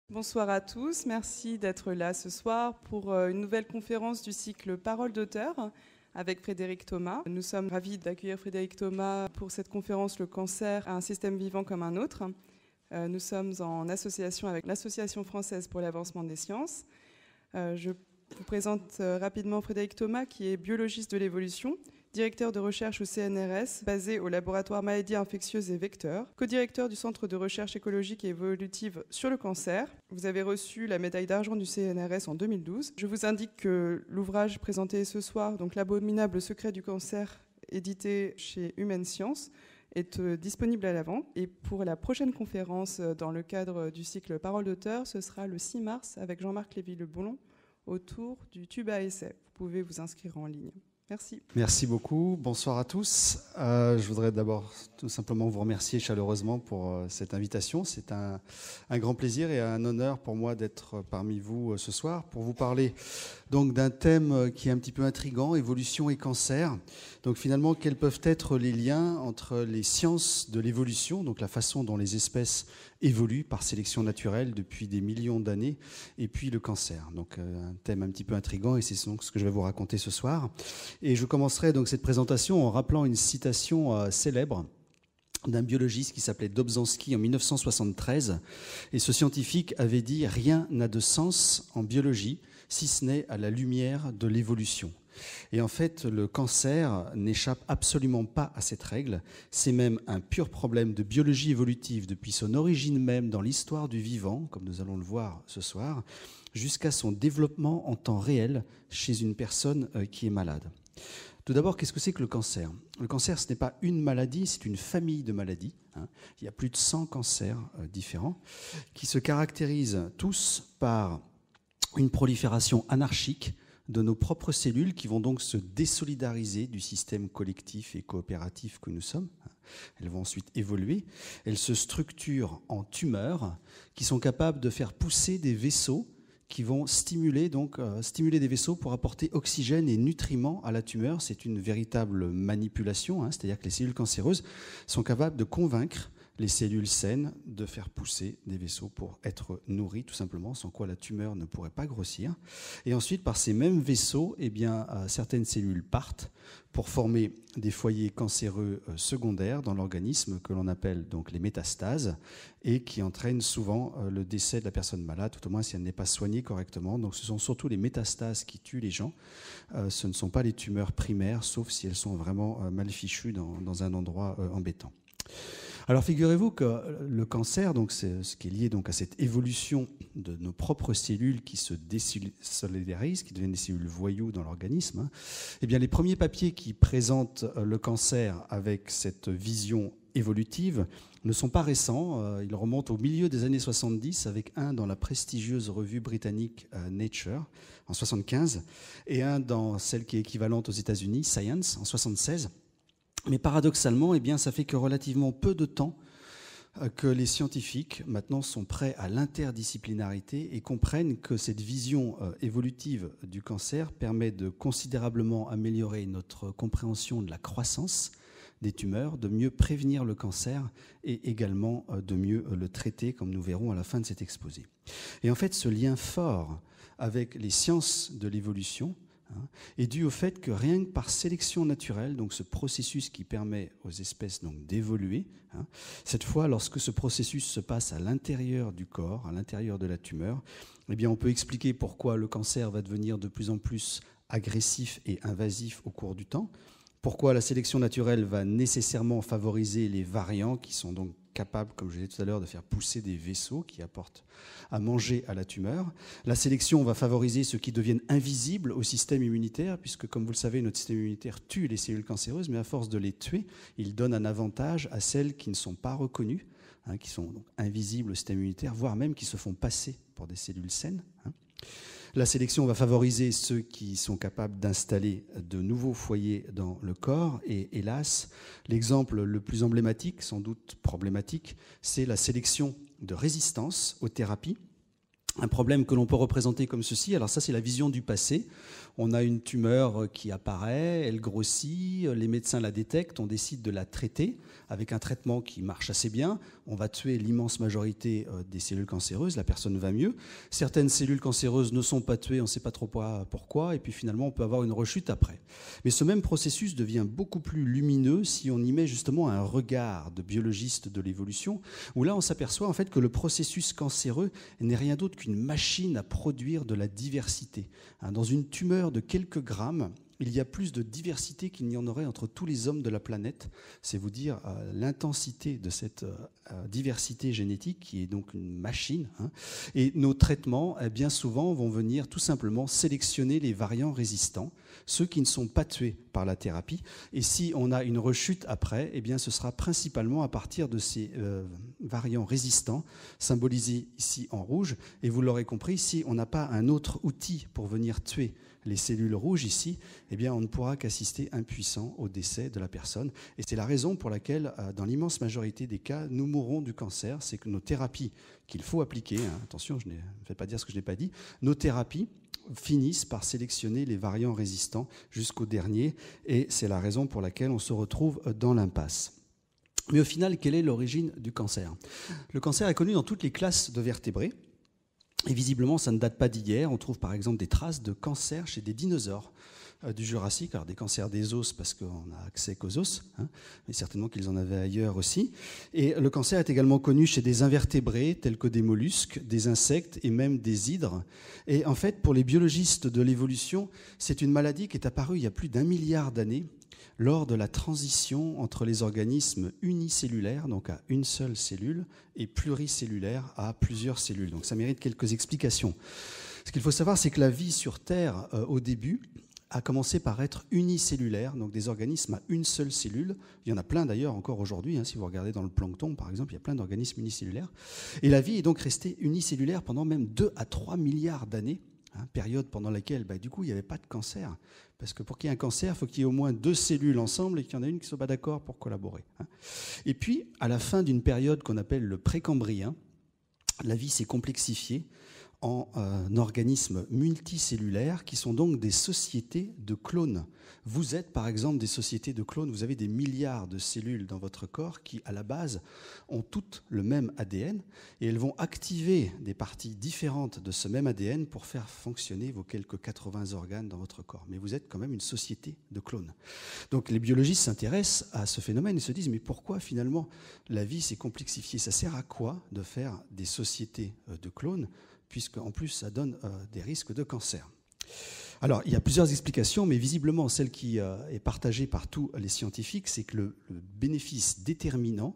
Bonsoir à tous, merci d'être là ce soir pour une nouvelle conférence du cycle Parole d'auteur avec Frédéric Thomas. Nous sommes ravis d'accueillir Frédéric Thomas pour cette conférence « Le cancer, un système vivant comme un autre ». Nous sommes en association avec l'Association française pour l'avancement des sciences. Je vous présente rapidement Frédéric Thomas qui est biologiste de l'évolution, directeur de recherche au CNRS, basé au laboratoire maladies infectieuses et vecteurs, co-directeur du Centre de recherche écologique et évolutive sur le cancer. Vous avez reçu la médaille d'argent du CNRS en 2012. Je vous indique que l'ouvrage présenté ce soir, donc L'abominable secret du cancer, édité chez Humaine Science, est disponible à la vente. Et pour la prochaine conférence dans le cadre du cycle Parole d'auteur, ce sera le 6 mars avec Jean-Marc Lévy-Le-Boulon autour du tube à essai. Vous pouvez vous inscrire en ligne. Merci. Merci beaucoup. Bonsoir à tous. Je voudrais d'abord tout simplement vous remercier chaleureusement pour cette invitation. C'est un grand plaisir et un honneur pour moi d'être parmi vous ce soir pour vous parler donc d'un thème qui est un petit peu intriguant, évolution et cancer. Donc finalement, quels peuvent être les liens entre les sciences de l'évolution, donc la façon dont les espèces évoluent par sélection naturelle depuis des millions d'années, et puis le cancer. Donc un thème un petit peu intriguant et c'est donc ce que je vais vous raconter ce soir. Et je commencerai donc cette présentation en rappelant une citation célèbre d'un biologiste qui s'appelait Dobzhansky en 1973. Et ce scientifique avait dit « Rien n'a de sens en biologie si ce n'est à la lumière de l'évolution ». Et en fait, le cancer n'échappe absolument pas à cette règle. C'est même un pur problème de biologie évolutive depuis son origine même dans l'histoire du vivant, comme nous allons le voir ce soir, jusqu'à son développement en temps réel chez une personne qui est malade. Tout d'abord, qu'est-ce que c'est que le cancer ? Le cancer, ce n'est pas une maladie, c'est une famille de maladies. Il y a plus de 100 cancers différents qui se caractérisent tous par une prolifération anarchique de nos propres cellules qui vont donc se désolidariser du système collectif et coopératif que nous sommes. Elles vont ensuite évoluer. Elles se structurent en tumeurs qui sont capables de faire pousser des vaisseaux qui vont stimuler des vaisseaux pour apporter oxygène et nutriments à la tumeur. C'est une véritable manipulation, c'est-à-dire que les cellules cancéreuses sont capables de convaincre les cellules saines de faire pousser des vaisseaux pour être nourries, tout simplement, sans quoi la tumeur ne pourrait pas grossir. Et ensuite, par ces mêmes vaisseaux, certaines cellules partent pour former des foyers cancéreux secondaires dans l'organisme que l'on appelle donc les métastases et qui entraînent souvent le décès de la personne malade, tout au moins si elle n'est pas soignée correctement. Donc ce sont surtout les métastases qui tuent les gens. Ce ne sont pas les tumeurs primaires, sauf si elles sont vraiment mal fichues dans un endroit embêtant. Alors figurez-vous que le cancer, donc c'est ce qui est lié donc à cette évolution de nos propres cellules qui se désolidarisent, qui deviennent des cellules voyous dans l'organisme, eh bien les premiers papiers qui présentent le cancer avec cette vision évolutive ne sont pas récents. Ils remontent au milieu des années 70 avec un dans la prestigieuse revue britannique Nature en 75 et un dans celle qui est équivalente aux États-Unis, Science, en 76. Mais paradoxalement, ça fait que relativement peu de temps que les scientifiques maintenant sont prêts à l'interdisciplinarité et comprennent que cette vision évolutive du cancer permet de considérablement améliorer notre compréhension de la croissance des tumeurs, de mieux prévenir le cancer et également de mieux le traiter, comme nous verrons à la fin de cet exposé. Et en fait, ce lien fort avec les sciences de l'évolution est dû au fait que rien que par sélection naturelle, donc ce processus qui permet aux espèces d'évoluer, cette fois, lorsque ce processus se passe à l'intérieur du corps, à l'intérieur de la tumeur, on peut expliquer pourquoi le cancer va devenir de plus en plus agressif et invasif au cours du temps, pourquoi la sélection naturelle va nécessairement favoriser les variants qui sont donc capables, comme je l'ai dit tout à l'heure, de faire pousser des vaisseaux qui apportent à manger à la tumeur. La sélection va favoriser ceux qui deviennent invisibles au système immunitaire, puisque, comme vous le savez, notre système immunitaire tue les cellules cancéreuses, mais à force de les tuer, il donne un avantage à celles qui ne sont pas reconnues, qui sont donc invisibles au système immunitaire, voire même qui se font passer pour des cellules saines. La sélection va favoriser ceux qui sont capables d'installer de nouveaux foyers dans le corps. Et hélas, l'exemple le plus emblématique, sans doute problématique, c'est la sélection de résistance aux thérapies Un problème que l'on peut représenter comme ceci. Alors ça, c'est la vision du passé. On a une tumeur qui apparaît, elle grossit, les médecins la détectent, on décide de la traiter avec un traitement qui marche assez bien. On va tuer l'immense majorité des cellules cancéreuses, la personne va mieux. Certaines cellules cancéreuses ne sont pas tuées, on ne sait pas trop pourquoi, et puis finalement on peut avoir une rechute après. Mais ce même processus devient beaucoup plus lumineux si on y met justement un regard de biologiste de l'évolution, où là on s'aperçoit en fait que le processus cancéreux n'est rien d'autre qu'une machine à produire de la diversité. Dans une tumeur de quelques grammes, il y a plus de diversité qu'il n'y en aurait entre tous les hommes de la planète. C'est vous dire l'intensité de cette diversité génétique qui est donc une machine. Et nos traitements, bien souvent, vont venir tout simplement sélectionner les variants résistants, ceux qui ne sont pas tués par la thérapie. Et si on a une rechute après, eh bien, ce sera principalement à partir de ces variants résistants, symbolisés ici en rouge. Et vous l'aurez compris, si on n'a pas un autre outil pour venir tuer les cellules rouges ici, eh bien, on ne pourra qu'assister impuissant au décès de la personne. Et c'est la raison pour laquelle, dans l'immense majorité des cas, nous mourrons du cancer. C'est que nos thérapies qu'il faut appliquer, attention, je ne fais pas dire ce que je n'ai pas dit, nos thérapies finissent par sélectionner les variants résistants jusqu'au dernier. Et c'est la raison pour laquelle on se retrouve dans l'impasse. Mais au final, quelle est l'origine du cancer? Le cancer est connu dans toutes les classes de vertébrés. Et visiblement, ça ne date pas d'hier. On trouve par exemple des traces de cancer chez des dinosaures du Jurassique. Alors des cancers des os parce qu'on n'a accès qu'aux os, mais certainement qu'ils en avaient ailleurs aussi. Et le cancer est également connu chez des invertébrés tels que des mollusques, des insectes et même des hydres. Et en fait, pour les biologistes de l'évolution, c'est une maladie qui est apparue il y a plus d'1 milliard d'années lors de la transition entre les organismes unicellulaires, donc à une seule cellule, et pluricellulaires à plusieurs cellules. Donc ça mérite quelques explications. Ce qu'il faut savoir, c'est que la vie sur Terre, au début, a commencé par être unicellulaire, donc des organismes à une seule cellule. Il y en a plein d'ailleurs encore aujourd'hui, si vous regardez dans le plancton par exemple, il y a plein d'organismes unicellulaires. Et la vie est donc restée unicellulaire pendant même 2 à 3 milliards d'années, période pendant laquelle du coup il n'y avait pas de cancer. Parce que pour qu'il y ait un cancer, il faut qu'il y ait au moins 2 cellules ensemble et qu'il y en a une qui ne soit pas d'accord pour collaborer. Et puis, à la fin d'une période qu'on appelle le précambrien, la vie s'est complexifiée en organismes multicellulaires qui sont donc des sociétés de clones. Vous êtes par exemple des sociétés de clones, vous avez des milliards de cellules dans votre corps qui à la base ont toutes le même ADN et elles vont activer des parties différentes de ce même ADN pour faire fonctionner vos quelques 80 organes dans votre corps. Mais vous êtes quand même une société de clones. Donc les biologistes s'intéressent à ce phénomène et se disent mais pourquoi finalement la vie s'est complexifiée? Ça sert à quoi de faire des sociétés de clones puisque en plus ça donne des risques de cancer? Alors, il y a plusieurs explications, mais visiblement, celle qui est partagée par tous les scientifiques, c'est que le bénéfice déterminant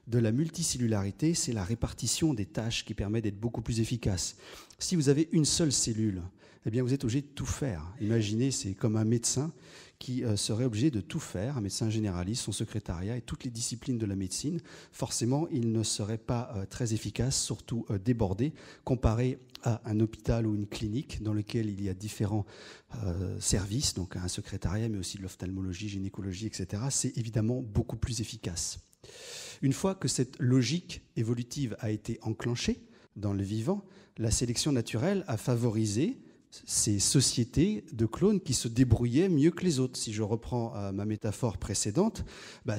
de la multicellularité, c'est la répartition des tâches qui permet d'être beaucoup plus efficace. Si vous avez une seule cellule, eh bien, vous êtes obligé de tout faire. Imaginez, c'est comme un médecin qui serait obligé de tout faire, un médecin généraliste, son secrétariat et toutes les disciplines de la médecine. Forcément, il ne serait pas très efficace, surtout débordé, comparé à un hôpital ou une clinique dans lequel il y a différents services, donc un secrétariat, mais aussi de l'ophtalmologie, gynécologie, etc. C'est évidemment beaucoup plus efficace. Une fois que cette logique évolutive a été enclenchée dans le vivant, la sélection naturelle a favorisé ces sociétés de clones qui se débrouillaient mieux que les autres. Si je reprends ma métaphore précédente,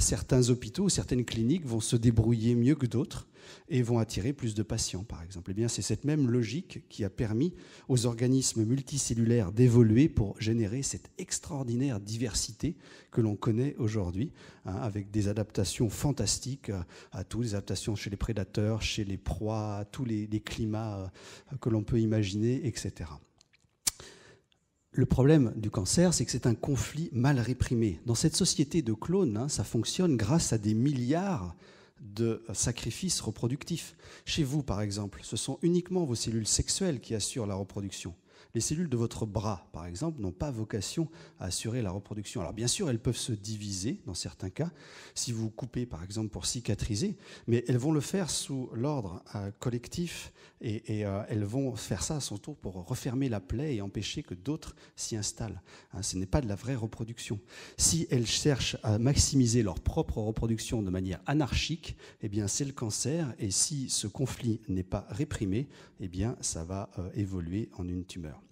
certains hôpitaux, certaines cliniques vont se débrouiller mieux que d'autres et vont attirer plus de patients, par exemple. Eh bien, c'est cette même logique qui a permis aux organismes multicellulaires d'évoluer pour générer cette extraordinaire diversité que l'on connaît aujourd'hui, avec des adaptations fantastiques à tout, des adaptations chez les prédateurs, chez les proies, à tous les climats que l'on peut imaginer, etc. Le problème du cancer, c'est que c'est un conflit mal réprimé. Dans cette société de clones, ça fonctionne grâce à des milliards de sacrifices reproductifs. Chez vous, par exemple, ce sont uniquement vos cellules sexuelles qui assurent la reproduction. Les cellules de votre bras, par exemple, n'ont pas vocation à assurer la reproduction. Alors bien sûr, elles peuvent se diviser dans certains cas, si vous coupez par exemple pour cicatriser, mais elles vont le faire sous l'ordre collectif et elles vont faire ça à son tour pour refermer la plaie et empêcher que d'autres s'y installent. Ce n'est pas de la vraie reproduction. Si elles cherchent à maximiser leur propre reproduction de manière anarchique, eh bien c'est le cancer, et si ce conflit n'est pas réprimé, eh bien ça va évoluer en une tumeur.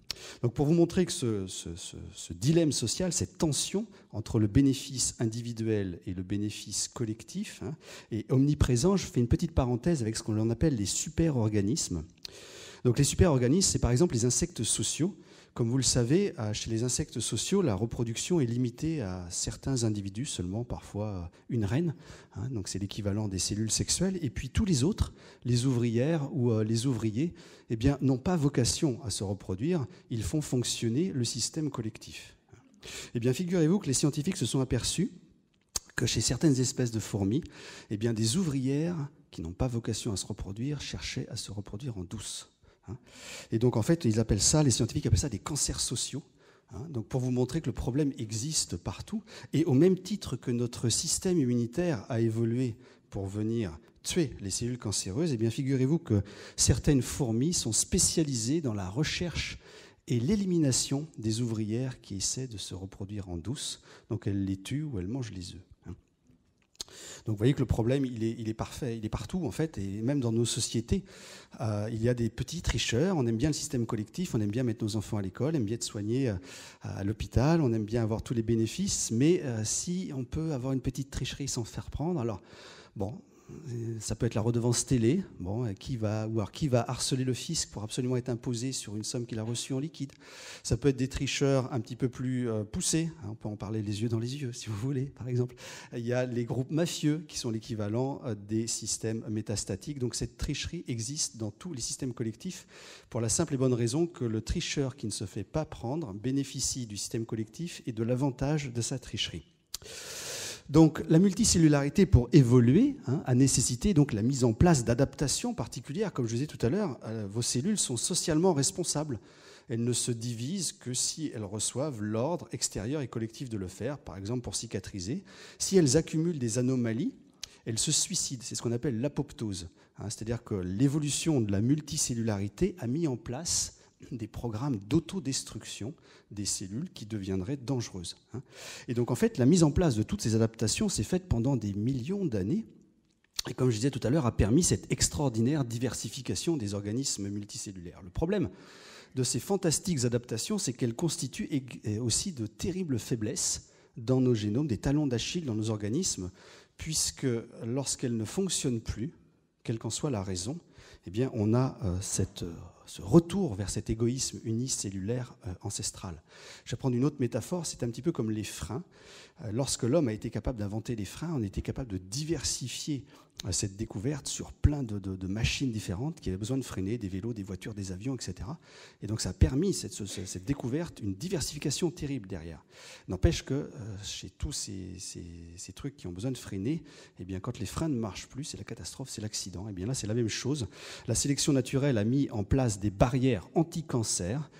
Donc pour vous montrer que ce dilemme social, cette tension entre le bénéfice individuel et le bénéfice collectif est omniprésent, je fais une petite parenthèse avec ce qu'on appelle les super-organismes. Donc les super-organismes, c'est par exemple les insectes sociaux. Comme vous le savez, chez les insectes sociaux, la reproduction est limitée à certains individus, seulement parfois une reine, donc c'est l'équivalent des cellules sexuelles, et puis tous les autres, les ouvrières ou les ouvriers, eh bien, n'ont pas vocation à se reproduire, ils font fonctionner le système collectif. Eh bien, figurez-vous que les scientifiques se sont aperçus que chez certaines espèces de fourmis, eh bien, des ouvrières qui n'ont pas vocation à se reproduire cherchaient à se reproduire en douce. Et donc, en fait, les scientifiques appellent ça des cancers sociaux. Donc, pour vous montrer que le problème existe partout, et au même titre que notre système immunitaire a évolué pour venir tuer les cellules cancéreuses, eh bien, figurez-vous que certaines fourmis sont spécialisées dans la recherche et l'élimination des ouvrières qui essaient de se reproduire en douce. Donc, elles les tuent ou elles mangent les œufs. Donc vous voyez que le problème, il est parfait, il est partout en fait, et même dans nos sociétés, il y a des petits tricheurs. On aime bien le système collectif, on aime bien mettre nos enfants à l'école, on aime bien être soignés à l'hôpital, on aime bien avoir tous les bénéfices, mais si on peut avoir une petite tricherie sans faire prendre, alors bon, ça peut être la redevance télé, qui va harceler le fisc pour absolument être imposé sur une somme qu'il a reçue en liquide. Ça peut être des tricheurs un petit peu plus poussés, on peut en parler les yeux dans les yeux, si vous voulez, par exemple. Il y a les groupes mafieux qui sont l'équivalent des systèmes métastatiques. Donc cette tricherie existe dans tous les systèmes collectifs pour la simple et bonne raison que le tricheur qui ne se fait pas prendre bénéficie du système collectif et de l'avantage de sa tricherie. Donc la multicellularité, pour évoluer, a nécessité donc la mise en place d'adaptations particulières. Comme je vous disais tout à l'heure, vos cellules sont socialement responsables. Elles ne se divisent que si elles reçoivent l'ordre extérieur et collectif de le faire, par exemple pour cicatriser. Si elles accumulent des anomalies, elles se suicident. C'est ce qu'on appelle l'apoptose. C'est-à-dire que l'évolution de la multicellularité a mis en place des programmes d'autodestruction des cellules qui deviendraient dangereuses. Et donc en fait, la mise en place de toutes ces adaptations s'est faite pendant des millions d'années, et comme je disais tout à l'heure, a permis cette extraordinaire diversification des organismes multicellulaires. Le problème de ces fantastiques adaptations, c'est qu'elles constituent aussi de terribles faiblesses dans nos génomes, des talons d'Achille dans nos organismes, puisque lorsqu'elles ne fonctionnent plus, quelle qu'en soit la raison, eh bien on a ce retour vers cet égoïsme unicellulaire ancestral. Je vais prendre une autre métaphore, c'est un petit peu comme les freins. Lorsque l'homme a été capable d'inventer les freins, on était capable de diversifier cette découverte sur plein de machines différentes qui avaient besoin de freiner, des vélos, des voitures, des avions, etc. Et donc ça a permis, cette découverte, une diversification terrible derrière. N'empêche que chez tous ces trucs qui ont besoin de freiner, eh bien, quand les freins ne marchent plus, c'est la catastrophe, c'est l'accident. Et bien là, c'est la même chose. La sélection naturelle a mis en place des barrières anti-cancer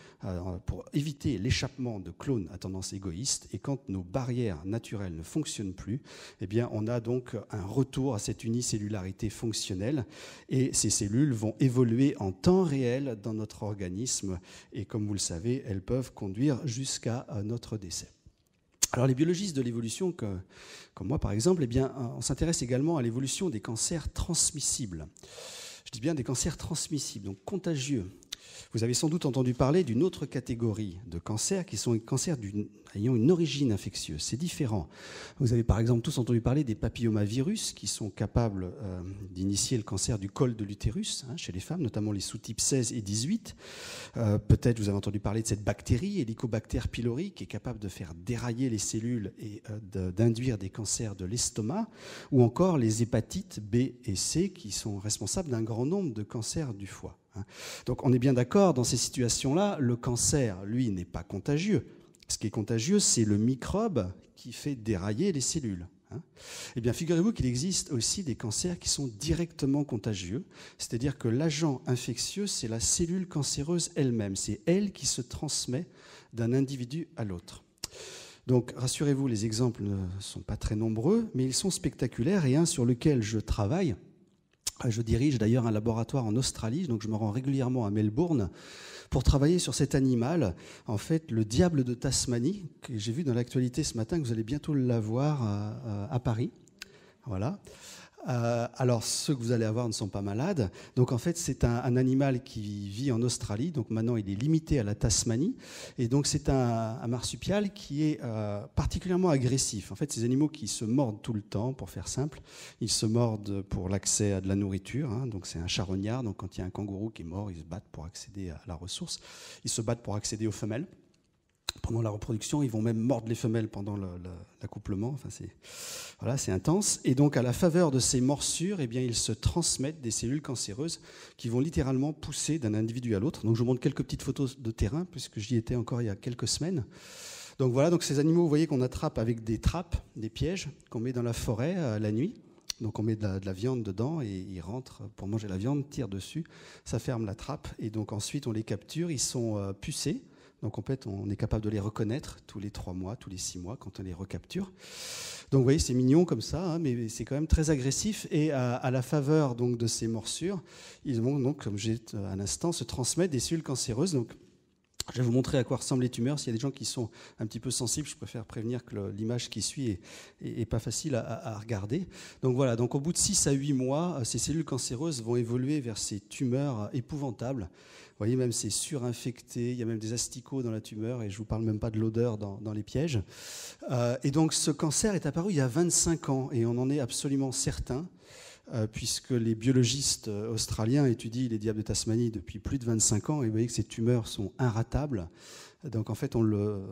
pour éviter l'échappement de clones à tendance égoïste. Et quand nos barrières naturelles ne fonctionnent plus, eh bien, on a donc un retour à cette unicellularité fonctionnelle. Et ces cellules vont évoluer en temps réel dans notre organisme. Et comme vous le savez, elles peuvent conduire jusqu'à notre décès. Alors les biologistes de l'évolution, comme moi par exemple, eh bien, on s'intéresse également à l'évolution des cancers transmissibles. Je dis bien des cancers transmissibles, donc contagieux. Vous avez sans doute entendu parler d'une autre catégorie de cancers qui sont les cancers ayant une origine infectieuse. C'est différent. Vous avez par exemple tous entendu parler des papillomavirus qui sont capables d'initier le cancer du col de l'utérus chez les femmes, notamment les sous-types 16 et 18. Peut-être vous avez entendu parler de cette bactérie, Helicobacter pylori, qui est capable de faire dérailler les cellules et d'induire des cancers de l'estomac, ou encore les hépatites B et C qui sont responsables d'un grand nombre de cancers du foie. Donc on est bien d'accord, dans ces situations-là, le cancer, lui, n'est pas contagieux. Ce qui est contagieux, c'est le microbe qui fait dérailler les cellules. hein. Eh bien, figurez-vous qu'il existe aussi des cancers qui sont directement contagieux, c'est-à-dire que l'agent infectieux, c'est la cellule cancéreuse elle-même, c'est elle qui se transmet d'un individu à l'autre. Donc, rassurez-vous, les exemples ne sont pas très nombreux, mais ils sont spectaculaires, et un sur lequel je travaille. Je dirige d'ailleurs un laboratoire en Australie, donc je me rends régulièrement à Melbourne pour travailler sur cet animal, en fait, le diable de Tasmanie, que j'ai vu dans l'actualité ce matin, que vous allez bientôt l'avoir à Paris. Voilà. Alors, ceux que vous allez avoir ne sont pas malades. Donc, en fait, c'est un animal qui vit en Australie. Donc, maintenant, il est limité à la Tasmanie. Et donc, c'est un marsupial qui est particulièrement agressif. En fait, ces animaux qui se mordent tout le temps, pour faire simple. Ils se mordent pour l'accès à de la nourriture. Hein. Donc, c'est un charognard. Donc, quand il y a un kangourou qui est mort, ils se battent pour accéder à la ressource. Ils se battent pour accéder aux femelles. Pendant la reproduction, ils vont même mordre les femelles pendant l'accouplement. Enfin, voilà, c'est intense. Et donc, à la faveur de ces morsures, eh bien, ils se transmettent des cellules cancéreuses qui vont littéralement pousser d'un individu à l'autre. Donc, je vous montre quelques petites photos de terrain, puisque j'y étais encore il y a quelques semaines. Donc, voilà, donc ces animaux, vous voyez qu'on attrape avec des trappes, des pièges qu'on met dans la forêt la nuit. Donc, on met de la viande dedans et ils rentrent pour manger la viande, tirent dessus, ça ferme la trappe. Et donc, ensuite, on les capture. Ils sont pucés. Donc, en fait, on est capable de les reconnaître tous les 3 mois, tous les 6 mois, quand on les recapture. Donc, vous voyez, c'est mignon comme ça, hein, mais c'est quand même très agressif. Et à la faveur donc, de ces morsures, ils vont, donc, comme j'ai à l'instant, se transmettre des cellules cancéreuses. Donc, je vais vous montrer à quoi ressemblent les tumeurs. S'il y a des gens qui sont un petit peu sensibles, je préfère prévenir que l'image qui suit est pas facile à regarder. Donc voilà, donc au bout de 6 à 8 mois, ces cellules cancéreuses vont évoluer vers ces tumeurs épouvantables. Vous voyez, même c'est surinfecté, il y a même des asticots dans la tumeur, et je ne vous parle même pas de l'odeur dans les pièges. Et donc ce cancer est apparu il y a 25 ans, et on en est absolument certain, puisque les biologistes australiens étudient les diables de Tasmanie depuis plus de 25 ans, et vous voyez que ces tumeurs sont inratables. Donc en fait, on le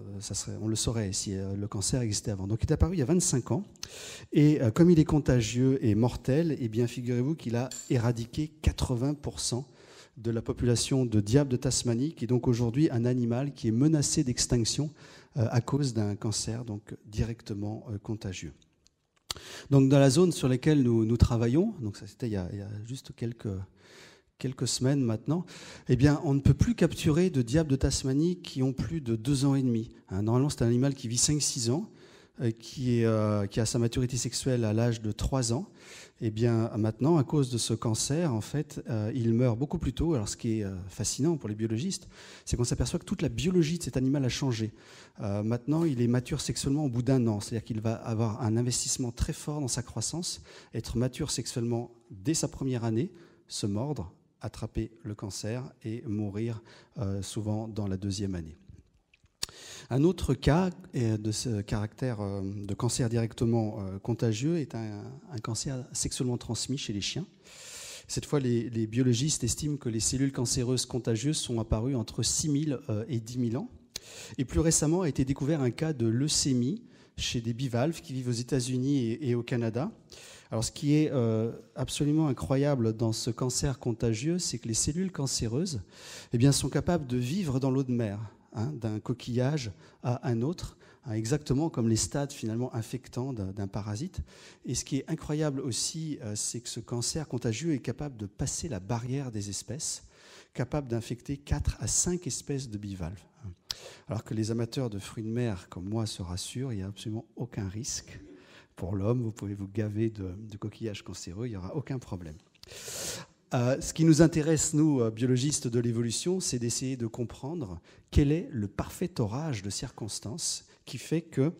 saurait si le cancer existait avant. Donc il est apparu il y a 25 ans, et comme il est contagieux et mortel, eh bien figurez-vous qu'il a éradiqué 80% de la population de diable de Tasmanie, qui est donc aujourd'hui un animal qui est menacé d'extinction à cause d'un cancer donc directement contagieux. Donc dans la zone sur laquelle nous travaillons, donc ça c'était il y a juste quelques semaines maintenant, eh bien on ne peut plus capturer de diables de Tasmanie qui ont plus de 2 ans et demi. Normalement c'est un animal qui vit 5-6 ans, qui a sa maturité sexuelle à l'âge de 3 ans. Eh bien, maintenant, à cause de ce cancer, en fait, il meurt beaucoup plus tôt. Alors, ce qui est fascinant pour les biologistes, c'est qu'on s'aperçoit que toute la biologie de cet animal a changé. Maintenant, il est mature sexuellement au bout d'1 an. C'est-à-dire qu'il va avoir un investissement très fort dans sa croissance, être mature sexuellement dès sa première année, se mordre, attraper le cancer et mourir souvent dans la 2e année. Un autre cas de ce caractère de cancer directement contagieux est un cancer sexuellement transmis chez les chiens. Cette fois, les biologistes estiment que les cellules cancéreuses contagieuses sont apparues entre 6 000 et 10 000 ans. Et plus récemment a été découvert un cas de leucémie chez des bivalves qui vivent aux États-Unis et au Canada. Alors, ce qui est absolument incroyable dans ce cancer contagieux, c'est que les cellules cancéreuses eh bien, sont capables de vivre dans l'eau de mer, d'un coquillage à un autre, exactement comme les stades finalement infectants d'un parasite. Et ce qui est incroyable aussi, c'est que ce cancer contagieux est capable de passer la barrière des espèces, capable d'infecter 4 à 5 espèces de bivalves. Alors que les amateurs de fruits de mer comme moi se rassurent, il n'y a absolument aucun risque pour l'homme. Vous pouvez vous gaver de coquillages cancéreux, il n'y aura aucun problème. Ce qui nous intéresse, nous, biologistes de l'évolution, c'est d'essayer de comprendre quel est le parfait orage de circonstances qui fait que,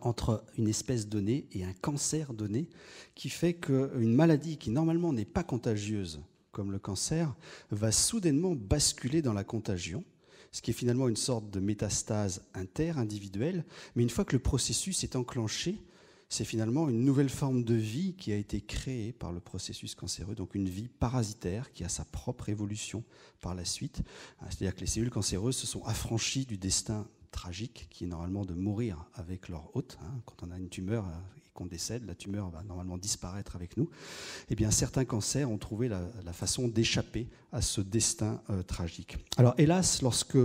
entre une espèce donnée et un cancer donné, qui fait qu'une maladie qui normalement n'est pas contagieuse, comme le cancer, va soudainement basculer dans la contagion, ce qui est finalement une sorte de métastase inter-individuelle. Mais une fois que le processus est enclenché, c'est finalement une nouvelle forme de vie qui a été créée par le processus cancéreux, donc une vie parasitaire qui a sa propre évolution par la suite. C'est-à-dire que les cellules cancéreuses se sont affranchies du destin tragique qui est normalement de mourir avec leur hôte. Quand on a une tumeur qu'on décède, la tumeur va normalement disparaître avec nous, eh bien certains cancers ont trouvé la façon d'échapper à ce destin tragique. Alors hélas, lorsque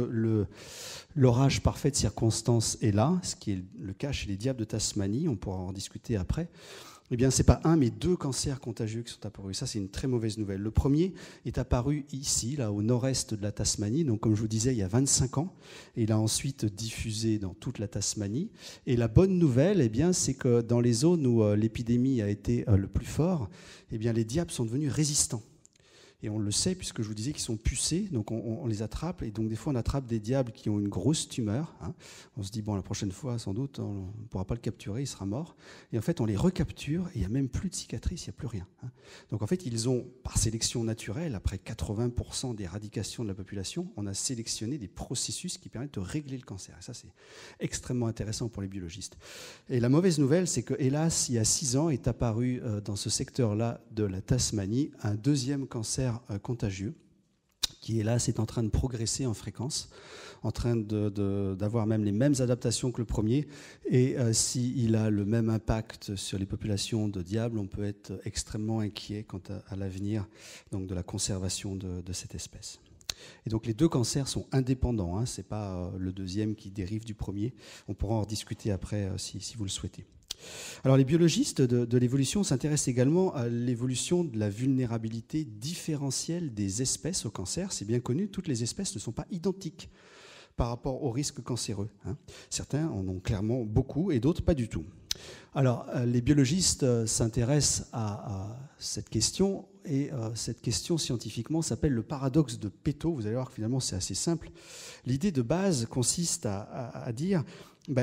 l'orage parfait de circonstance est là, ce qui est le cas chez les diables de Tasmanie, on pourra en discuter après, eh bien, ce n'est pas un, mais 2 cancers contagieux qui sont apparus. Ça, c'est une très mauvaise nouvelle. Le premier est apparu ici, là, au nord-est de la Tasmanie. Donc, comme je vous disais, il y a 25 ans. Et il a ensuite diffusé dans toute la Tasmanie. Et la bonne nouvelle, eh bien, c'est que dans les zones où l'épidémie a été le plus fort, eh bien, les diables sont devenus résistants. Et on le sait puisque je vous disais qu'ils sont pucés, donc on les attrape. Et donc des fois on attrape des diables qui ont une grosse tumeur. Hein. On se dit, bon, la prochaine fois, sans doute, on ne pourra pas le capturer, il sera mort. Et en fait, on les recapture et il n'y a même plus de cicatrices, il n'y a plus rien. Hein. Donc en fait, ils ont, par sélection naturelle, après 80% d'éradication de la population, on a sélectionné des processus qui permettent de régler le cancer. Et ça, c'est extrêmement intéressant pour les biologistes. Et la mauvaise nouvelle, c'est que, hélas, il y a 6 ans, est apparu dans ce secteur-là de la Tasmanie un deuxième cancer contagieux qui, hélas, est en train de progresser en fréquence, en train d'avoir même les mêmes adaptations que le premier. Et s'il a le même impact sur les populations de diables, on peut être extrêmement inquiet quant à l'avenir de la conservation de cette espèce. Et donc les 2 cancers sont indépendants, hein, ce n'est pas le deuxième qui dérive du premier. On pourra en discuter après si vous le souhaitez. Alors les biologistes de l'évolution s'intéressent également à l'évolution de la vulnérabilité différentielle des espèces au cancer. C'est bien connu, toutes les espèces ne sont pas identiques par rapport aux risques cancéreux. Hein. Certains en ont clairement beaucoup et d'autres pas du tout. Alors les biologistes s'intéressent à cette question et cette question scientifiquement s'appelle le paradoxe de Peto. Vous allez voir que finalement c'est assez simple. L'idée de base consiste à dire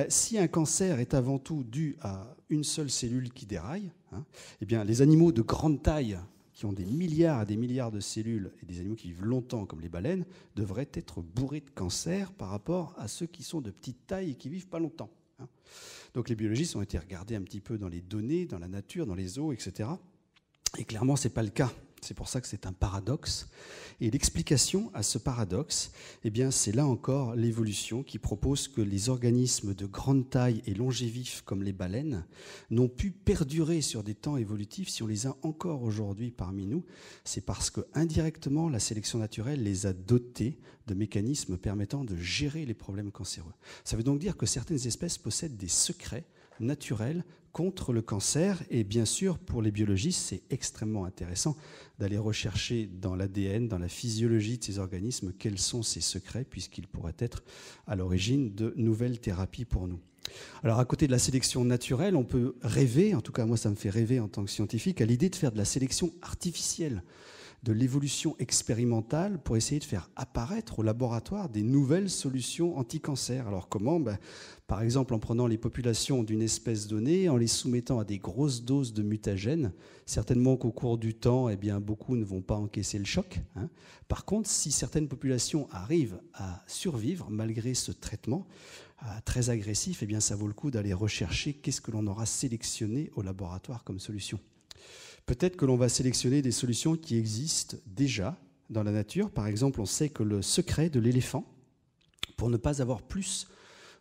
si un cancer est avant tout dû à une seule cellule qui déraille, hein, eh bien, les animaux de grande taille, qui ont des milliards et des milliards de cellules, et des animaux qui vivent longtemps, comme les baleines, devraient être bourrés de cancer par rapport à ceux qui sont de petite taille et qui vivent pas longtemps. Hein. Donc les biologistes ont été regardés un petit peu dans les données, dans la nature, dans les eaux, etc. Et clairement, ce n'est pas le cas. C'est pour ça que c'est un paradoxe. Et l'explication à ce paradoxe, eh bien, c'est là encore l'évolution qui propose que les organismes de grande taille et longévifs comme les baleines n'ont pu perdurer sur des temps évolutifs si on les a encore aujourd'hui parmi nous. C'est parce que indirectement, la sélection naturelle les a dotés de mécanismes permettant de gérer les problèmes cancéreux. Ça veut donc dire que certaines espèces possèdent des secrets naturels contre le cancer. Et bien sûr, pour les biologistes, c'est extrêmement intéressant d'aller rechercher dans l'ADN, dans la physiologie de ces organismes, quels sont ces secrets, puisqu'ils pourraient être à l'origine de nouvelles thérapies pour nous. Alors, à côté de la sélection naturelle, on peut rêver, en tout cas moi ça me fait rêver en tant que scientifique, à l'idée de faire de la sélection artificielle, de l'évolution expérimentale pour essayer de faire apparaître au laboratoire des nouvelles solutions anti-cancer. Alors comment ? Par exemple, en prenant les populations d'une espèce donnée, en les soumettant à des grosses doses de mutagènes, certainement qu'au cours du temps, eh bien, beaucoup ne vont pas encaisser le choc. Hein. Par contre, si certaines populations arrivent à survivre malgré ce traitement très agressif, eh bien, ça vaut le coup d'aller rechercher qu'est-ce que l'on aura sélectionné au laboratoire comme solution. Peut-être que l'on va sélectionner des solutions qui existent déjà dans la nature. Par exemple, on sait que le secret de l'éléphant, pour ne pas avoir plus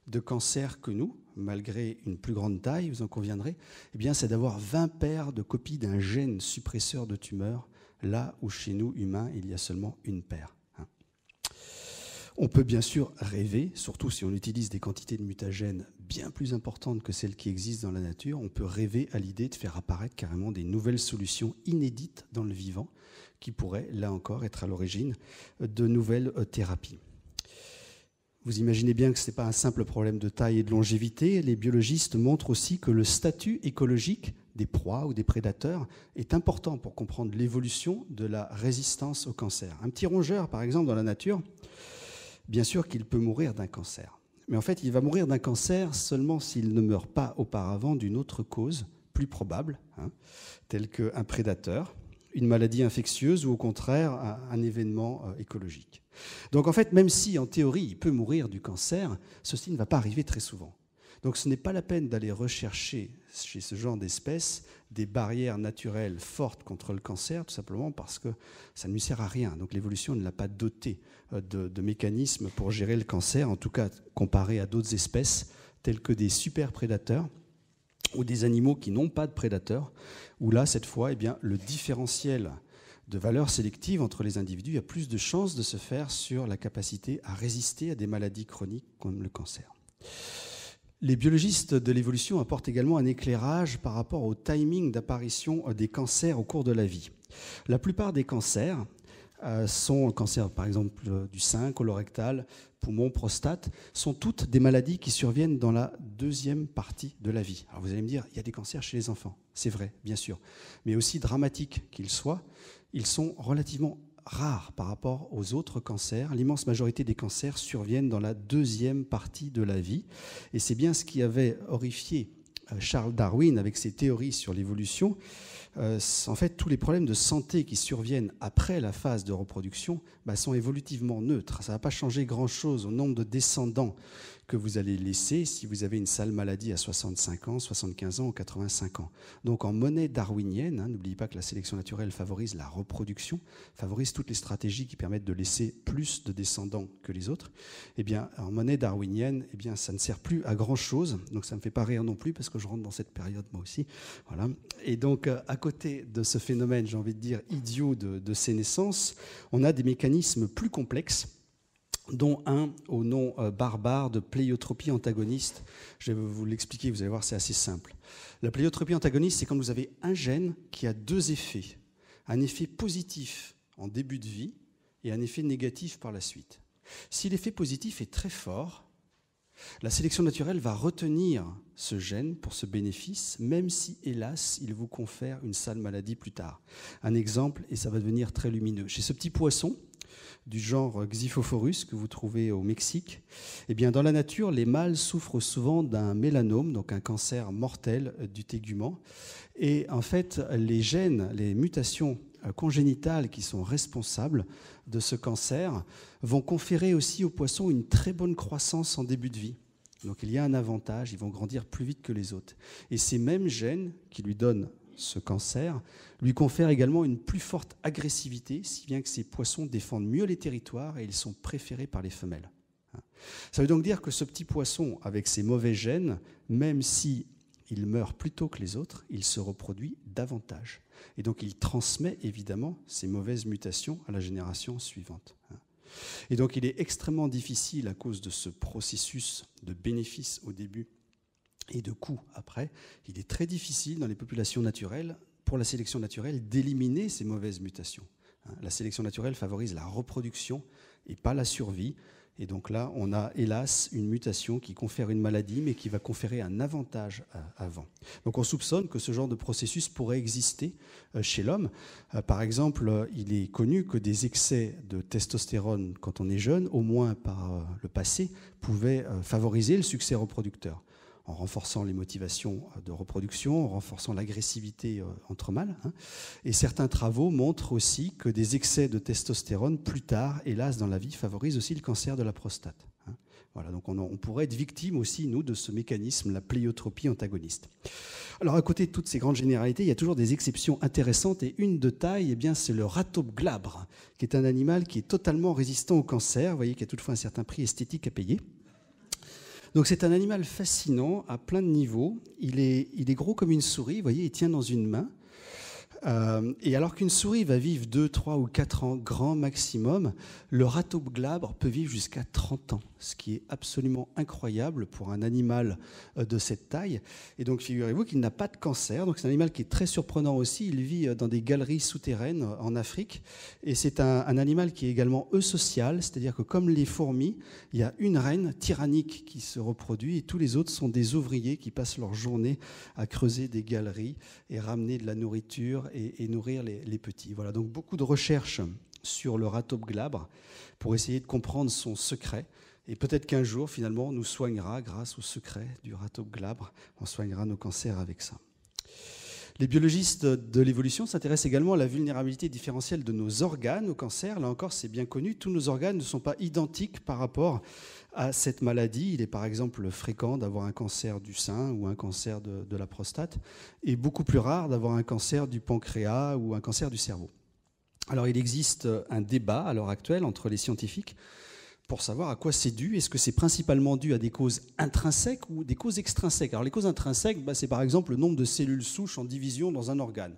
de cancer que nous, malgré une plus grande taille, vous en conviendrez, eh bien, c'est d'avoir 20 paires de copies d'un gène suppresseur de tumeurs, là où chez nous, humains, il y a seulement une paire. Hein. On peut bien sûr rêver, surtout si on utilise des quantités de mutagènes bien plus importantes que celles qui existent dans la nature, on peut rêver à l'idée de faire apparaître carrément des nouvelles solutions inédites dans le vivant qui pourraient, là encore, être à l'origine de nouvelles thérapies. Vous imaginez bien que ce n'est pas un simple problème de taille et de longévité. Les biologistes montrent aussi que le statut écologique des proies ou des prédateurs est important pour comprendre l'évolution de la résistance au cancer. Un petit rongeur, par exemple, dans la nature, bien sûr qu'il peut mourir d'un cancer. Mais en fait, il va mourir d'un cancer seulement s'il ne meurt pas auparavant d'une autre cause, plus probable, hein, telle qu'un prédateur, une maladie infectieuse ou au contraire un événement écologique. Donc en fait, même si en théorie il peut mourir du cancer, ceci ne va pas arriver très souvent. Donc ce n'est pas la peine d'aller rechercher chez ce genre d'espèces des barrières naturelles fortes contre le cancer, tout simplement parce que ça ne lui sert à rien. Donc l'évolution ne l'a pas doté de mécanismes pour gérer le cancer, en tout cas comparé à d'autres espèces telles que des super prédateurs ou des animaux qui n'ont pas de prédateurs, où là, cette fois, eh bien, le différentiel de valeur sélective entre les individus a plus de chances de se faire sur la capacité à résister à des maladies chroniques comme le cancer. Les biologistes de l'évolution apportent également un éclairage par rapport au timing d'apparition des cancers au cours de la vie. La plupart des cancers sont cancers, par exemple, du sein, colorectal, poumon, prostate, sont toutes des maladies qui surviennent dans la deuxième partie de la vie. Alors vous allez me dire, il y a des cancers chez les enfants. C'est vrai, bien sûr. Mais aussi dramatiques qu'ils soient, ils sont relativement rares par rapport aux autres cancers. L'immense majorité des cancers surviennent dans la deuxième partie de la vie. Et c'est bien ce qui avait horrifié Charles Darwin avec ses théories sur l'évolution. En fait, tous les problèmes de santé qui surviennent après la phase de reproduction sont évolutivement neutres. Ça ne va pas changer grand-chose au nombre de descendants que vous allez laisser si vous avez une sale maladie à 65 ans, 75 ans ou 85 ans. Donc en monnaie darwinienne, n'oubliez pas que la sélection naturelle favorise la reproduction, favorise toutes les stratégies qui permettent de laisser plus de descendants que les autres. Eh bien, en monnaie darwinienne, eh bien, ça ne sert plus à grand-chose. Donc ça ne me fait pas rire non plus parce que je rentre dans cette période moi aussi. Voilà. Et donc à côté de ce phénomène, j'ai envie de dire, idiot de ces naissances, on a des mécanismes plus complexes, dont un au nom barbare de pléiotropie antagoniste. Je vais vous l'expliquer, vous allez voir, c'est assez simple. La pléiotropie antagoniste, c'est quand vous avez un gène qui a deux effets. Un effet positif en début de vie et un effet négatif par la suite. Si l'effet positif est très fort, la sélection naturelle va retenir ce gène pour ce bénéfice, même si, hélas, il vous confère une sale maladie plus tard. Un exemple, et ça va devenir très lumineux. Chez ce petit poisson, du genre Xiphophorus que vous trouvez au Mexique, eh bien, dans la nature, les mâles souffrent souvent d'un mélanome, donc un cancer mortel du tégument. Et en fait, les gènes, les mutations congénitales qui sont responsables de ce cancer vont conférer aussi aux poissons une très bonne croissance en début de vie. Donc il y a un avantage, ils vont grandir plus vite que les autres. Et ces mêmes gènes qui lui donnent ce cancer lui confèrent également une plus forte agressivité, si bien que ces poissons défendent mieux les territoires et ils sont préférés par les femelles. Ça veut donc dire que ce petit poisson, avec ses mauvais gènes, même si il meurt plus tôt que les autres, il se reproduit davantage. Et donc il transmet évidemment ces mauvaises mutations à la génération suivante. Et donc il est extrêmement difficile, à cause de ce processus de bénéfice au début et de coût après, il est très difficile dans les populations naturelles, pour la sélection naturelle, d'éliminer ces mauvaises mutations. La sélection naturelle favorise la reproduction et pas la survie. Et donc là, on a hélas une mutation qui confère une maladie, mais qui va conférer un avantage avant. Donc on soupçonne que ce genre de processus pourrait exister chez l'homme. Par exemple, il est connu que des excès de testostérone quand on est jeune, au moins par le passé, pouvaient favoriser le succès reproducteur, en renforçant les motivations de reproduction, en renforçant l'agressivité entre mâles. Et certains travaux montrent aussi que des excès de testostérone, plus tard, hélas, dans la vie, favorisent aussi le cancer de la prostate. Voilà, donc on pourrait être victime aussi, nous, de ce mécanisme, la pléiotropie antagoniste. Alors, à côté de toutes ces grandes généralités, il y a toujours des exceptions intéressantes, et une de taille, eh bien, c'est le ratopes-glabre, qui est un animal qui est totalement résistant au cancer. Vous voyez qu'il y a toutefois un certain prix esthétique à payer. Donc c'est un animal fascinant à plein de niveaux. Il est gros comme une souris, vous voyez, il tient dans une main. Et alors qu'une souris va vivre 2, 3 ou 4 ans, grand maximum, le ratopes-glabre peut vivre jusqu'à 30 ans, ce qui est absolument incroyable pour un animal de cette taille. Et donc figurez-vous qu'il n'a pas de cancer, donc c'est un animal qui est très surprenant aussi. Il vit dans des galeries souterraines en Afrique, et c'est un animal qui est également eusocial, c'est-à-dire que comme les fourmis, il y a une reine tyrannique qui se reproduit, et tous les autres sont des ouvriers qui passent leur journée à creuser des galeries et ramener de la nourriture et nourrir les petits. Voilà, donc beaucoup de recherches sur le ratopes-glabre pour essayer de comprendre son secret. Et peut-être qu'un jour, finalement, on nous soignera grâce au secret du ratopes-glabre. On soignera nos cancers avec ça. Les biologistes de l'évolution s'intéressent également à la vulnérabilité différentielle de nos organes au cancer. Là encore, c'est bien connu, tous nos organes ne sont pas identiques par rapport à cette maladie. Il est par exemple fréquent d'avoir un cancer du sein ou un cancer de la prostate, et beaucoup plus rare d'avoir un cancer du pancréas ou un cancer du cerveau. Alors il existe un débat à l'heure actuelle entre les scientifiques pour savoir à quoi c'est dû. Est-ce que c'est principalement dû à des causes intrinsèques ou des causes extrinsèques? Alors les causes intrinsèques, c'est par exemple le nombre de cellules souches en division dans un organe.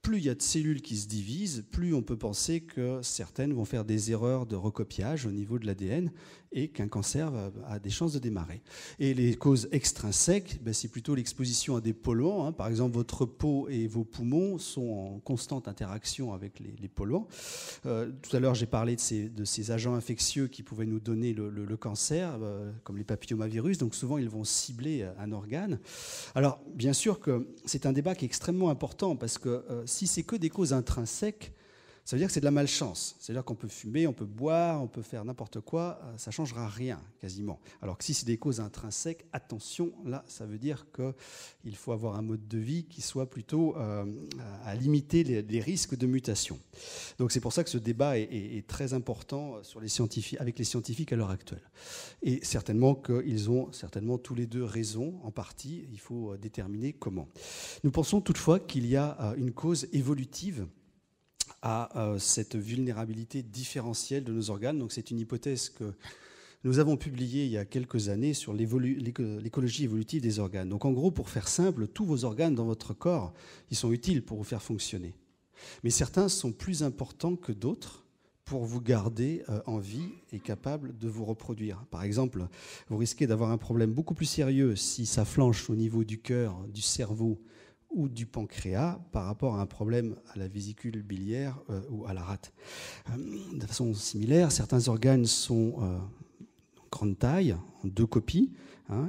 Plus il y a de cellules qui se divisent, plus on peut penser que certaines vont faire des erreurs de recopiage au niveau de l'ADN et qu'un cancer a des chances de démarrer. Et les causes extrinsèques, c'est plutôt l'exposition à des polluants. Par exemple, votre peau et vos poumons sont en constante interaction avec les polluants. Tout à l'heure, j'ai parlé de ces agents infectieux qui pouvaient nous donner le cancer, comme les papillomavirus. Donc souvent, ils vont cibler un organe. Alors, bien sûr que c'est un débat qui est extrêmement important parce que si c'est que des causes intrinsèques, ça veut dire que c'est de la malchance. C'est-à-dire qu'on peut fumer, on peut boire, on peut faire n'importe quoi, ça ne changera rien, quasiment. Alors que si c'est des causes intrinsèques, attention, là, ça veut dire qu'il faut avoir un mode de vie qui soit plutôt à limiter les risques de mutation. Donc c'est pour ça que ce débat est très important avec les scientifiques à l'heure actuelle. Et certainement qu'ils ont tous les deux raison, en partie, il faut déterminer comment. Nous pensons toutefois qu'il y a une cause évolutive à cette vulnérabilité différentielle de nos organes. Donc c'est une hypothèse que nous avons publiée il y a quelques années sur l'écologie évolutive des organes. Donc en gros, pour faire simple, tous vos organes dans votre corps, ils sont utiles pour vous faire fonctionner. Mais certains sont plus importants que d'autres pour vous garder en vie et capable de vous reproduire. Par exemple, vous risquez d'avoir un problème beaucoup plus sérieux si ça flanche au niveau du cœur, du cerveau ou du pancréas par rapport à un problème à la vésicule biliaire ou à la rate. De façon similaire, certains organes sont grande taille, en 2 copies,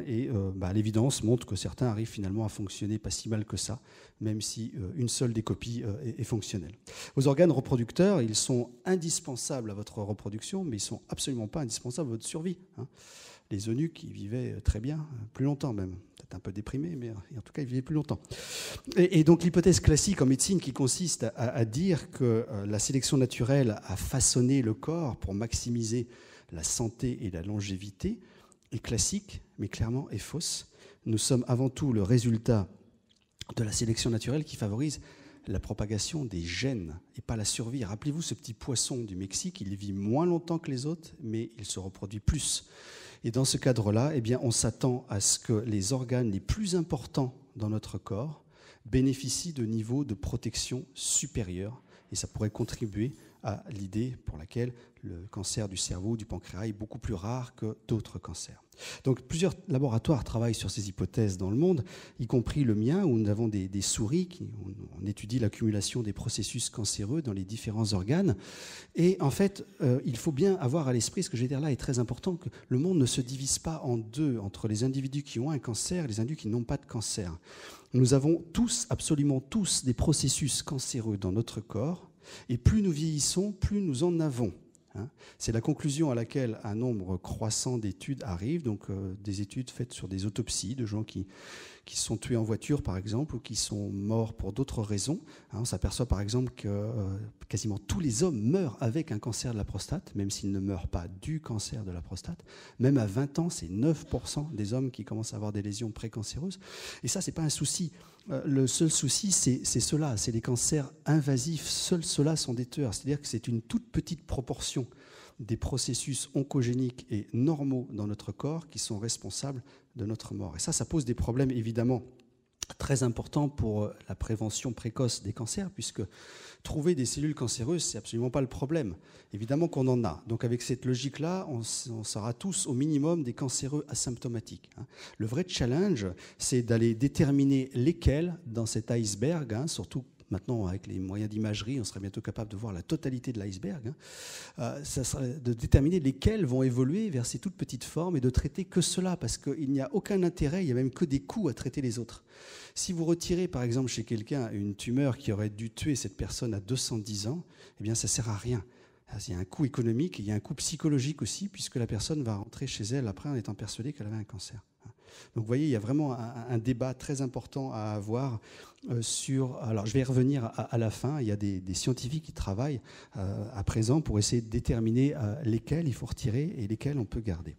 et l'évidence montre que certains arrivent finalement à fonctionner pas si mal que ça, même si une seule des copies est fonctionnelle. Vos organes reproducteurs, ils sont indispensables à votre reproduction, mais ils ne sont absolument pas indispensables à votre survie. Les eunuques, ils vivaient très bien, plus longtemps même. Peut-être un peu déprimés, mais en tout cas, ils vivaient plus longtemps. Et donc l'hypothèse classique en médecine qui consiste à dire que la sélection naturelle a façonné le corps pour maximiser la santé et la longévité est classique, mais clairement est fausse. Nous sommes avant tout le résultat de la sélection naturelle qui favorise la propagation des gènes et pas la survie. Rappelez-vous ce petit poisson du Mexique, il vit moins longtemps que les autres, mais il se reproduit plus. Et dans ce cadre-là, on s'attend à ce que les organes les plus importants dans notre corps bénéficient de niveaux de protection supérieurs. Et ça pourrait contribuer à l'idée pour laquelle le cancer du cerveau, du pancréas est beaucoup plus rare que d'autres cancers. Donc plusieurs laboratoires travaillent sur ces hypothèses dans le monde, y compris le mien, où nous avons des souris, on étudie l'accumulation des processus cancéreux dans les différents organes. Et en fait, il faut bien avoir à l'esprit, ce que je vais dire là est très important, que le monde ne se divise pas en deux, entre les individus qui ont un cancer et les individus qui n'ont pas de cancer. Nous avons tous, absolument tous, des processus cancéreux dans notre corps, et plus nous vieillissons, plus nous en avons. C'est la conclusion à laquelle un nombre croissant d'études arrivent, donc des études faites sur des autopsies de gens qui se sont tués en voiture, par exemple, ou qui sont morts pour d'autres raisons. On s'aperçoit, par exemple, que quasiment tous les hommes meurent avec un cancer de la prostate, même s'ils ne meurent pas du cancer de la prostate. Même à 20 ans, c'est 9% des hommes qui commencent à avoir des lésions précancéreuses. Et ça, c'est pas un souci. Le seul souci, c'est cela, c'est les cancers invasifs. Seuls ceux-là sont des tueurs. C'est-à-dire que c'est une toute petite proportion des processus oncogéniques et normaux dans notre corps qui sont responsables de notre mort. Et ça pose des problèmes évidemment très importants pour la prévention précoce des cancers, puisque trouver des cellules cancéreuses, c'est absolument pas le problème. Évidemment qu'on en a. Donc avec cette logique-là, on sera tous au minimum des cancéreux asymptomatiques. Le vrai challenge, c'est d'aller déterminer lesquels dans cet iceberg, surtout maintenant, avec les moyens d'imagerie, on serait bientôt capable de voir la totalité de l'iceberg. Ça serait de déterminer lesquels vont évoluer vers ces toutes petites formes et de traiter que cela, parce qu'il n'y a aucun intérêt, il n'y a même que des coûts à traiter les autres. Si vous retirez, par exemple, chez quelqu'un une tumeur qui aurait dû tuer cette personne à 210 ans, ça ne sert à rien. Il y a un coût économique, il y a un coût psychologique aussi, puisque la personne va rentrer chez elle après en étant persuadée qu'elle avait un cancer. Donc vous voyez, il y a vraiment un débat très important à avoir sur... Alors je vais y revenir à la fin, il y a des scientifiques qui travaillent à présent pour essayer de déterminer lesquels il faut retirer et lesquels on peut garder.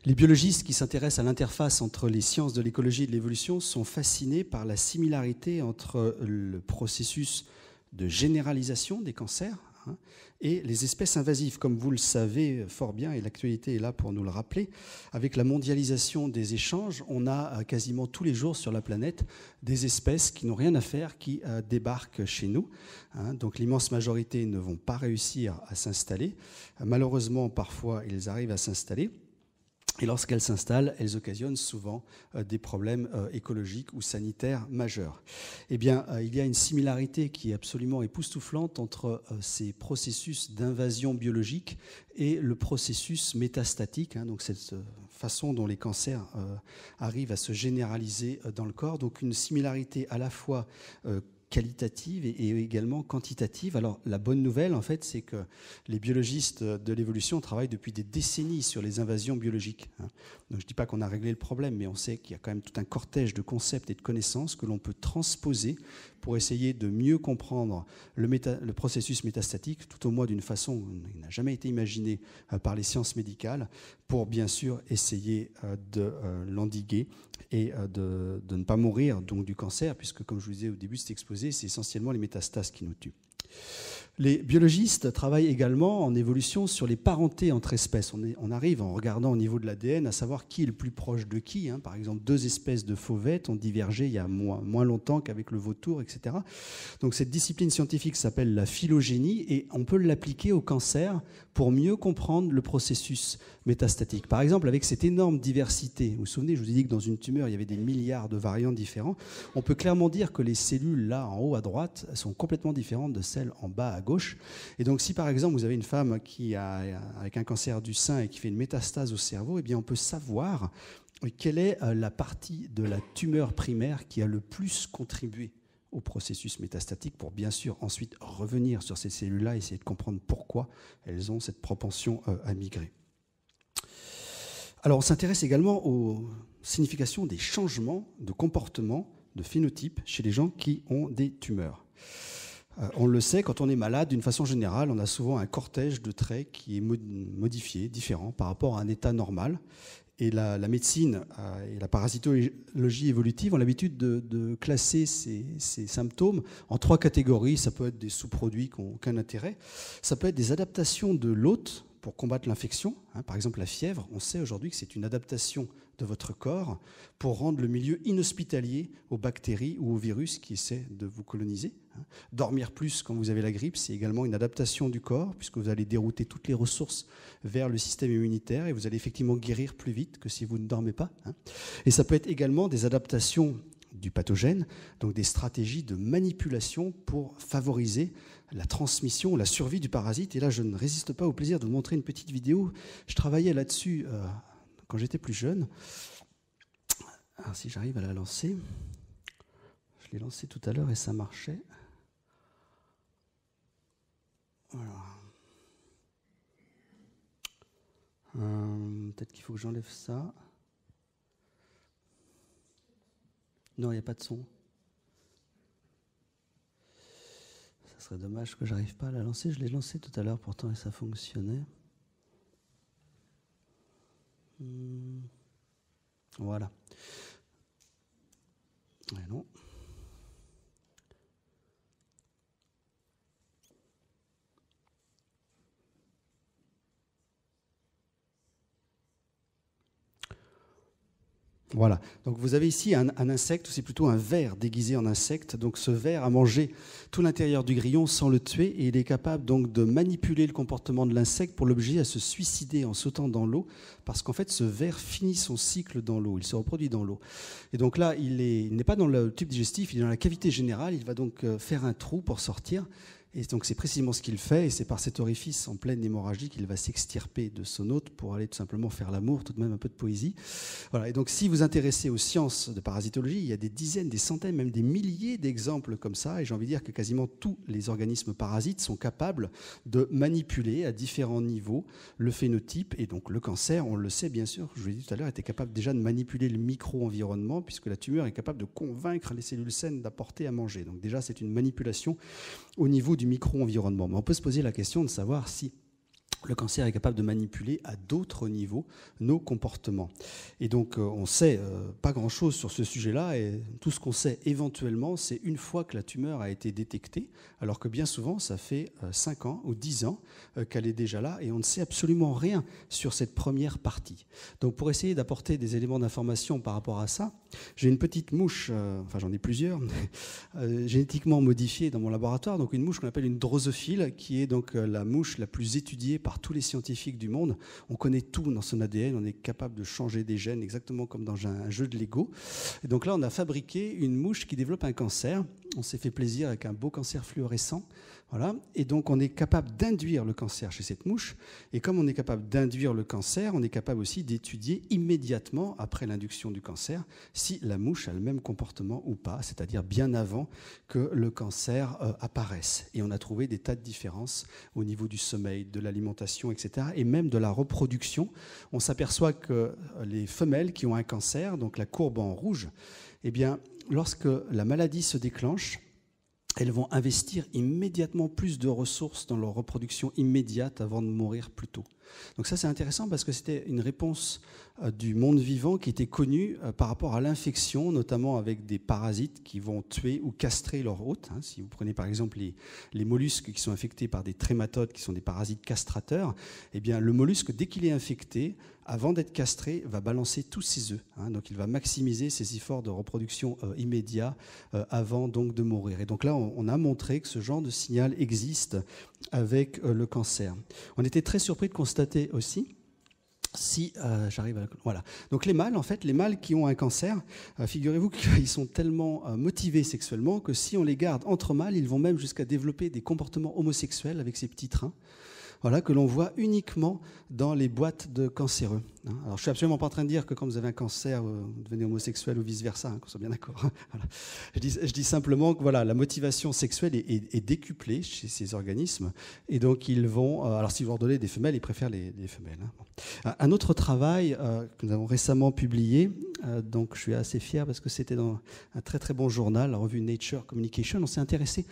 Les biologistes qui s'intéressent à l'interface entre les sciences de l'écologie et de l'évolution sont fascinés par la similarité entre le processus de généralisation des cancers, hein, et les espèces invasives. Comme vous le savez fort bien, et l'actualité est là pour nous le rappeler, avec la mondialisation des échanges, on a quasiment tous les jours sur la planète des espèces qui n'ont rien à faire, qui débarquent chez nous. Hein, donc l'immense majorité ne vont pas réussir à s'installer. Malheureusement, parfois, ils arrivent à s'installer. Et lorsqu'elles s'installent, elles occasionnent souvent des problèmes écologiques ou sanitaires majeurs. Eh bien, il y a une similarité qui est absolument époustouflante entre ces processus d'invasion biologique et le processus métastatique, hein, donc cette façon dont les cancers arrivent à se généraliser dans le corps. Donc une similarité à la fois qualitative et également quantitative. Alors la bonne nouvelle, en fait, c'est que les biologistes de l'évolution travaillent depuis des décennies sur les invasions biologiques. Donc je ne dis pas qu'on a réglé le problème, mais on sait qu'il y a quand même tout un cortège de concepts et de connaissances que l'on peut transposer pour essayer de mieux comprendre le processus métastatique, tout au moins d'une façon qui n'a jamais été imaginée par les sciences médicales, pour bien sûr essayer de l'endiguer et de ne pas mourir donc, du cancer, puisque comme je vous disais au début de cet exposé, c'est essentiellement les métastases qui nous tuent. Les biologistes travaillent également en évolution sur les parentés entre espèces. On arrive, en regardant au niveau de l'ADN, à savoir qui est le plus proche de qui. Hein. Par exemple, 2 espèces de fauvettes ont divergé il y a moins longtemps qu'avec le vautour, etc. Donc cette discipline scientifique s'appelle la phylogénie et on peut l'appliquer au cancer pour mieux comprendre le processus métastatique. Par exemple, avec cette énorme diversité, vous vous souvenez, je vous ai dit que dans une tumeur, il y avait des milliards de variants différents, on peut clairement dire que les cellules, là, en haut à droite, sont complètement différentes de celles en bas à gauche. Et donc, si par exemple, vous avez une femme qui avec un cancer du sein et qui fait une métastase au cerveau, eh bien, on peut savoir quelle est la partie de la tumeur primaire qui a le plus contribué au processus métastatique pour bien sûr ensuite revenir sur ces cellules-là et essayer de comprendre pourquoi elles ont cette propension à migrer. Alors on s'intéresse également aux significations des changements de comportement, de phénotype chez les gens qui ont des tumeurs. On le sait, quand on est malade, d'une façon générale, on a souvent un cortège de traits qui est modifié, différent par rapport à un état normal. Et la médecine et la parasitologie évolutive ont l'habitude de classer ces symptômes en 3 catégories. Ça peut être des sous-produits qui n'ont aucun intérêt. Ça peut être des adaptations de l'hôte pour combattre l'infection. Par exemple, la fièvre, on sait aujourd'hui que c'est une adaptation de votre corps pour rendre le milieu inhospitalier aux bactéries ou aux virus qui essaient de vous coloniser. Dormir plus quand vous avez la grippe, c'est également une adaptation du corps, puisque vous allez dérouter toutes les ressources vers le système immunitaire et vous allez effectivement guérir plus vite que si vous ne dormez pas. Et ça peut être également des adaptations du pathogène, donc des stratégies de manipulation pour favoriser la transmission, la survie du parasite. Et là, je ne résiste pas au plaisir de vous montrer une petite vidéo. Je travaillais là-dessus quand j'étais plus jeune. Alors, si j'arrive à la lancer, je l'ai lancée tout à l'heure et ça marchait. Voilà. Peut-être qu'il faut que j'enlève ça. Non, il n'y a pas de son. Ça serait dommage que j'arrive pas à la lancer. Je l'ai lancée tout à l'heure pourtant et ça fonctionnait. Voilà. Et non. Voilà, donc vous avez ici un insecte, c'est plutôt un ver déguisé en insecte. Donc ce ver a mangé tout l'intérieur du grillon sans le tuer et il est capable donc de manipuler le comportement de l'insecte pour l'obliger à se suicider en sautant dans l'eau parce qu'en fait ce ver finit son cycle dans l'eau, il se reproduit dans l'eau. Et donc là, il n'est pas dans le tube digestif, il est dans la cavité générale, il va donc faire un trou pour sortir. Et donc c'est précisément ce qu'il fait, et c'est par cet orifice en pleine hémorragie qu'il va s'extirper de son hôte pour aller tout simplement faire l'amour, tout de même un peu de poésie. Voilà. Et donc si vous intéressez aux sciences de parasitologie, il y a des dizaines, des centaines, même des milliers d'exemples comme ça, et j'ai envie de dire que quasiment tous les organismes parasites sont capables de manipuler à différents niveaux le phénotype, et donc le cancer, on le sait bien sûr, je vous l'ai dit tout à l'heure, était capable déjà de manipuler le micro-environnement, puisque la tumeur est capable de convaincre les cellules saines d'apporter à manger. Donc déjà c'est une manipulation au niveau du micro-environnement. Mais on peut se poser la question de savoir si le cancer est capable de manipuler à d'autres niveaux nos comportements. Et donc, on ne sait pas grand-chose sur ce sujet-là, et tout ce qu'on sait éventuellement, c'est une fois que la tumeur a été détectée, alors que bien souvent, ça fait 5 ans ou 10 ans qu'elle est déjà là, et on ne sait absolument rien sur cette première partie. Donc, pour essayer d'apporter des éléments d'information par rapport à ça, j'ai une petite mouche, enfin j'en ai plusieurs, génétiquement modifiée dans mon laboratoire, donc une mouche qu'on appelle une drosophile, qui est donc la mouche la plus étudiée par tous les scientifiques du monde. On connaît tout dans son ADN, on est capable de changer des gènes exactement comme dans un jeu de Lego. Et donc là, on a fabriqué une mouche qui développe un cancer. On s'est fait plaisir avec un beau cancer fluorescent. Voilà. Et donc, on est capable d'induire le cancer chez cette mouche. Et comme on est capable d'induire le cancer, on est capable aussi d'étudier immédiatement, après l'induction du cancer, si la mouche a le même comportement ou pas, c'est-à-dire bien avant que le cancer apparaisse. Et on a trouvé des tas de différences au niveau du sommeil, de l'alimentation, etc. Et même de la reproduction. On s'aperçoit que les femelles qui ont un cancer, donc la courbe en rouge, eh bien, lorsque la maladie se déclenche, elles vont investir immédiatement plus de ressources dans leur reproduction immédiate avant de mourir plus tôt. Donc ça, c'est intéressant parce que c'était une réponse du monde vivant qui était connue par rapport à l'infection, notamment avec des parasites qui vont tuer ou castrer leur hôte. Si vous prenez par exemple les mollusques qui sont infectés par des trématodes, qui sont des parasites castrateurs, eh bien, le mollusque, dès qu'il est infecté, avant d'être castré, va balancer tous ses œufs. Donc il va maximiser ses efforts de reproduction immédiats avant donc de mourir. Et donc là, on a montré que ce genre de signal existe avec le cancer. On était très surpris de constater aussi, voilà. Donc les mâles, en fait, les mâles qui ont un cancer, figurez-vous qu'ils sont tellement motivés sexuellement que si on les garde entre mâles, ils vont même jusqu'à développer des comportements homosexuels avec ces petits trains. Voilà, que l'on voit uniquement dans les boîtes de cancéreux. Alors, je ne suis absolument pas en train de dire que quand vous avez un cancer, vous devenez homosexuel ou vice-versa, qu'on soit bien d'accord. Voilà. Je dis simplement que voilà, la motivation sexuelle est décuplée chez ces organismes. Et donc, ils vont... alors, si vous leur donnez des femelles, ils préfèrent les femelles. Un autre travail que nous avons récemment publié, donc je suis assez fier parce que c'était dans un très très bon journal, la revue Nature Communication, on s'est intéressé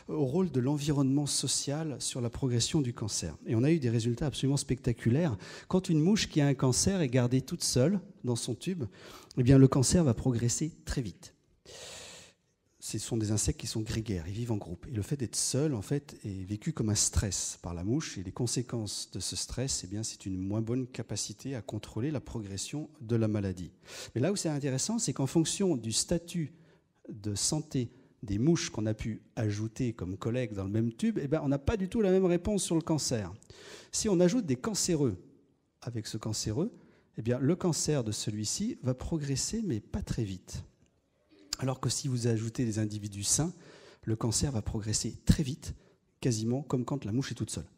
au rôle de l'environnement social sur la progression du cancer. Et on a eu des résultats absolument spectaculaires. Quand une mouche qui a un cancer est gardée toute seule dans son tube, eh bien le cancer va progresser très vite. Ce sont des insectes qui sont grégaires, ils vivent en groupe. Et le fait d'être seul, en fait, est vécu comme un stress par la mouche. Et les conséquences de ce stress, eh bien, c'est une moins bonne capacité à contrôler la progression de la maladie. Mais là où c'est intéressant, c'est qu'en fonction du statut de santé des mouches qu'on a pu ajouter comme collègues dans le même tube, eh bien, on n'a pas du tout la même réponse sur le cancer. Si on ajoute des cancéreux avec ce cancéreux, eh bien, le cancer de celui-ci va progresser, mais pas très vite. Alors que si vous ajoutez des individus sains, le cancer va progresser très vite, quasiment comme quand la mouche est toute seule.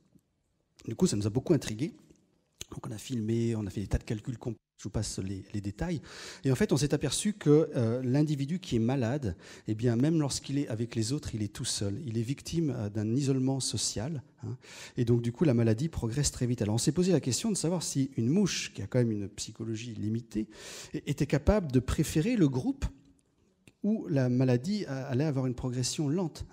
Du coup, ça nous a beaucoup intrigués. Donc on a filmé, on a fait des tas de calculs complexes, je vous passe les détails. Et en fait, on s'est aperçu que l'individu qui est malade, eh bien, même lorsqu'il est avec les autres, il est tout seul. Il est victime d'un isolement social. Et donc, du coup, la maladie progresse très vite. Alors, on s'est posé la question de savoir si une mouche, qui a quand même une psychologie limitée, était capable de préférer le groupe où la maladie allait avoir une progression lente.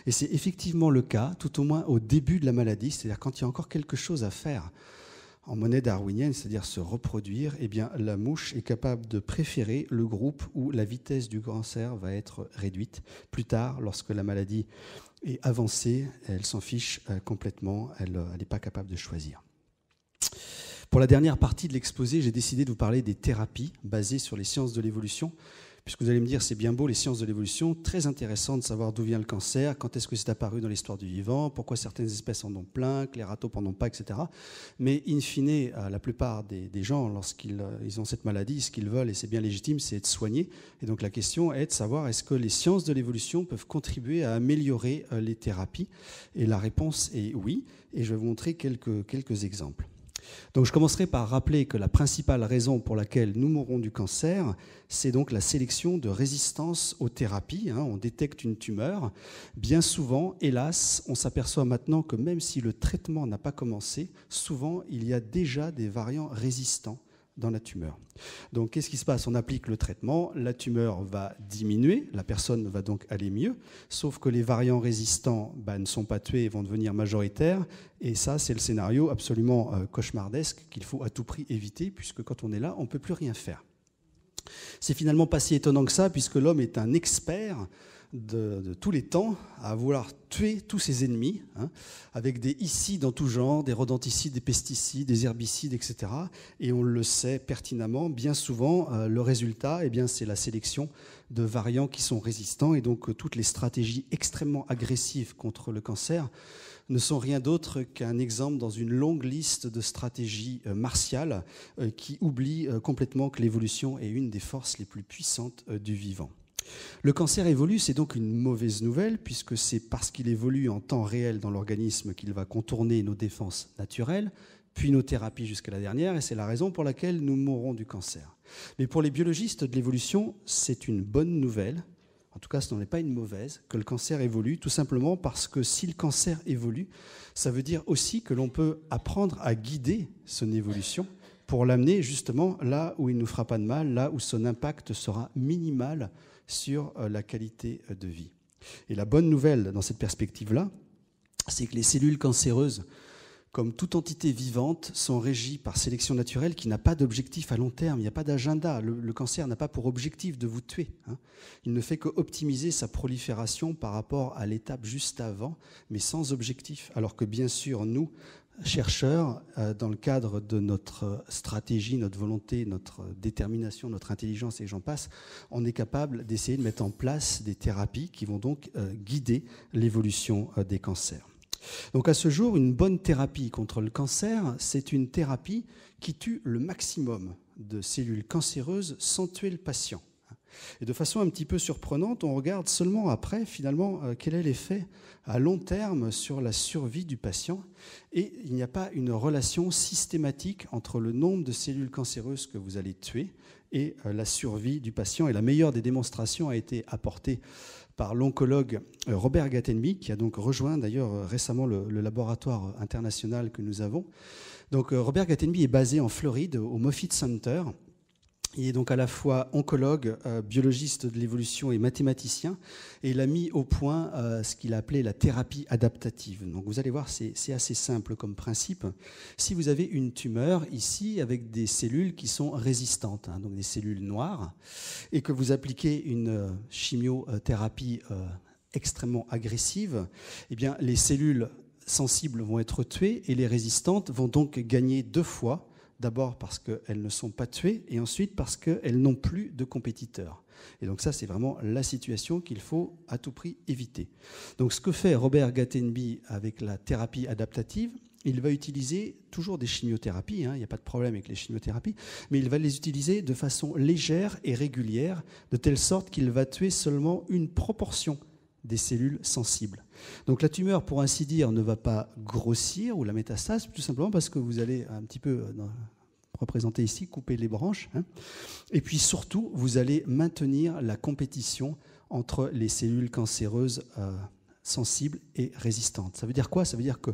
Et c'est effectivement le cas, tout au moins au début de la maladie, c'est-à-dire quand il y a encore quelque chose à faire en monnaie darwinienne, c'est-à-dire se reproduire, eh bien, la mouche est capable de préférer le groupe où la vitesse du cancer va être réduite. Plus tard, lorsque la maladie est avancée, elle s'en fiche complètement, elle n'est pas capable de choisir. Pour la dernière partie de l'exposé, j'ai décidé de vous parler des thérapies basées sur les sciences de l'évolution. Puisque vous allez me dire, c'est bien beau, les sciences de l'évolution, très intéressant de savoir d'où vient le cancer, quand est-ce que c'est apparu dans l'histoire du vivant, pourquoi certaines espèces en ont plein, que les ratopes n'en ont pas, etc. Mais in fine, la plupart des gens, lorsqu'ils ont cette maladie, ce qu'ils veulent, et c'est bien légitime, c'est être soignés. Et donc la question est de savoir, est-ce que les sciences de l'évolution peuvent contribuer à améliorer les thérapies? Et la réponse est oui, et je vais vous montrer quelques exemples. Donc je commencerai par rappeler que la principale raison pour laquelle nous mourons du cancer, c'est donc la sélection de résistance aux thérapies. On détecte une tumeur. Bien souvent, hélas, on s'aperçoit maintenant que même si le traitement n'a pas commencé, souvent il y a déjà des variants résistants dans la tumeur. Donc qu'est-ce qui se passe? On applique le traitement, la tumeur va diminuer, la personne va donc aller mieux, sauf que les variants résistants ne sont pas tués et vont devenir majoritaires, et ça c'est le scénario absolument cauchemardesque qu'il faut à tout prix éviter, puisque quand on est là, on ne peut plus rien faire. C'est finalement pas si étonnant que ça, puisque l'homme est un expert de tous les temps à vouloir tuer tous ses ennemis, avec des icides en tout genre, des rodenticides, des pesticides, des herbicides, etc. Et on le sait pertinemment, bien souvent, le résultat, c'est la sélection de variants qui sont résistants. Et donc, toutes les stratégies extrêmement agressives contre le cancer ne sont rien d'autre qu'un exemple dans une longue liste de stratégies martiales qui oublient complètement que l'évolution est une des forces les plus puissantes du vivant. Le cancer évolue, c'est donc une mauvaise nouvelle, puisque c'est parce qu'il évolue en temps réel dans l'organisme qu'il va contourner nos défenses naturelles, puis nos thérapies jusqu'à la dernière, et c'est la raison pour laquelle nous mourrons du cancer. Mais pour les biologistes de l'évolution, c'est une bonne nouvelle, en tout cas ce n'en est pas une mauvaise, que le cancer évolue, tout simplement parce que si le cancer évolue, ça veut dire aussi que l'on peut apprendre à guider son évolution pour l'amener justement là où il ne nous fera pas de mal, là où son impact sera minimal sur la qualité de vie. Et la bonne nouvelle dans cette perspective-là, c'est que les cellules cancéreuses, comme toute entité vivante, sont régies par sélection naturelle qui n'a pas d'objectif à long terme, il n'y a pas d'agenda. Le cancer n'a pas pour objectif de vous tuer. Il ne fait qu'optimiser sa prolifération par rapport à l'étape juste avant, mais sans objectif. Alors que bien sûr, nous, chercheurs, dans le cadre de notre stratégie, notre volonté, notre détermination, notre intelligence et j'en passe, on est capable d'essayer de mettre en place des thérapies qui vont donc guider l'évolution des cancers. Donc à ce jour, une bonne thérapie contre le cancer, c'est une thérapie qui tue le maximum de cellules cancéreuses sans tuer le patient. Et de façon un petit peu surprenante, on regarde seulement après, finalement, quel est l'effet à long terme sur la survie du patient. Et il n'y a pas une relation systématique entre le nombre de cellules cancéreuses que vous allez tuer et la survie du patient. Et la meilleure des démonstrations a été apportée par l'oncologue Robert Gatenby, qui a donc rejoint d'ailleurs récemment le laboratoire international que nous avons. Donc Robert Gatenby est basé en Floride, au Moffitt Center. Il est donc à la fois oncologue, biologiste de l'évolution et mathématicien, et il a mis au point ce qu'il a appelé la thérapie adaptative. Donc vous allez voir, c'est assez simple comme principe. Si vous avez une tumeur ici avec des cellules qui sont résistantes, donc des cellules noires, et que vous appliquez une chimiothérapie extrêmement agressive, eh bien les cellules sensibles vont être tuées et les résistantes vont donc gagner 2 fois. D'abord parce qu'elles ne sont pas tuées et ensuite parce qu'elles n'ont plus de compétiteurs. Et donc ça, c'est vraiment la situation qu'il faut à tout prix éviter. Donc ce que fait Robert Gatenby avec la thérapie adaptative, il va utiliser toujours des chimiothérapies, il n'y a pas de problème avec les chimiothérapies, mais il va les utiliser de façon légère et régulière, de telle sorte qu'il va tuer seulement une proportion des cellules sensibles. Donc la tumeur, pour ainsi dire, ne va pas grossir, ou la métastase, tout simplement parce que vous allez un petit peu représenter ici, couper les branches. Et puis surtout, vous allez maintenir la compétition entre les cellules cancéreuses sensibles et résistantes. Ça veut dire quoi? Ça veut dire que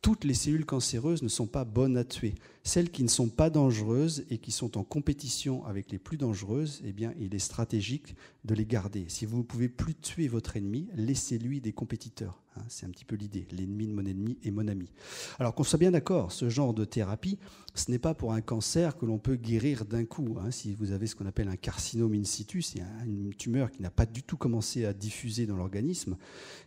toutes les cellules cancéreuses ne sont pas bonnes à tuer. Celles qui ne sont pas dangereuses et qui sont en compétition avec les plus dangereuses, eh bien, il est stratégique de les garder. Si vous ne pouvez plus tuer votre ennemi, laissez-lui des compétiteurs. C'est un petit peu l'idée. L'ennemi de mon ennemi est mon ami. Alors qu'on soit bien d'accord, ce genre de thérapie, ce n'est pas pour un cancer que l'on peut guérir d'un coup. Si vous avez ce qu'on appelle un carcinome in situ, c'est une tumeur qui n'a pas du tout commencé à diffuser dans l'organisme,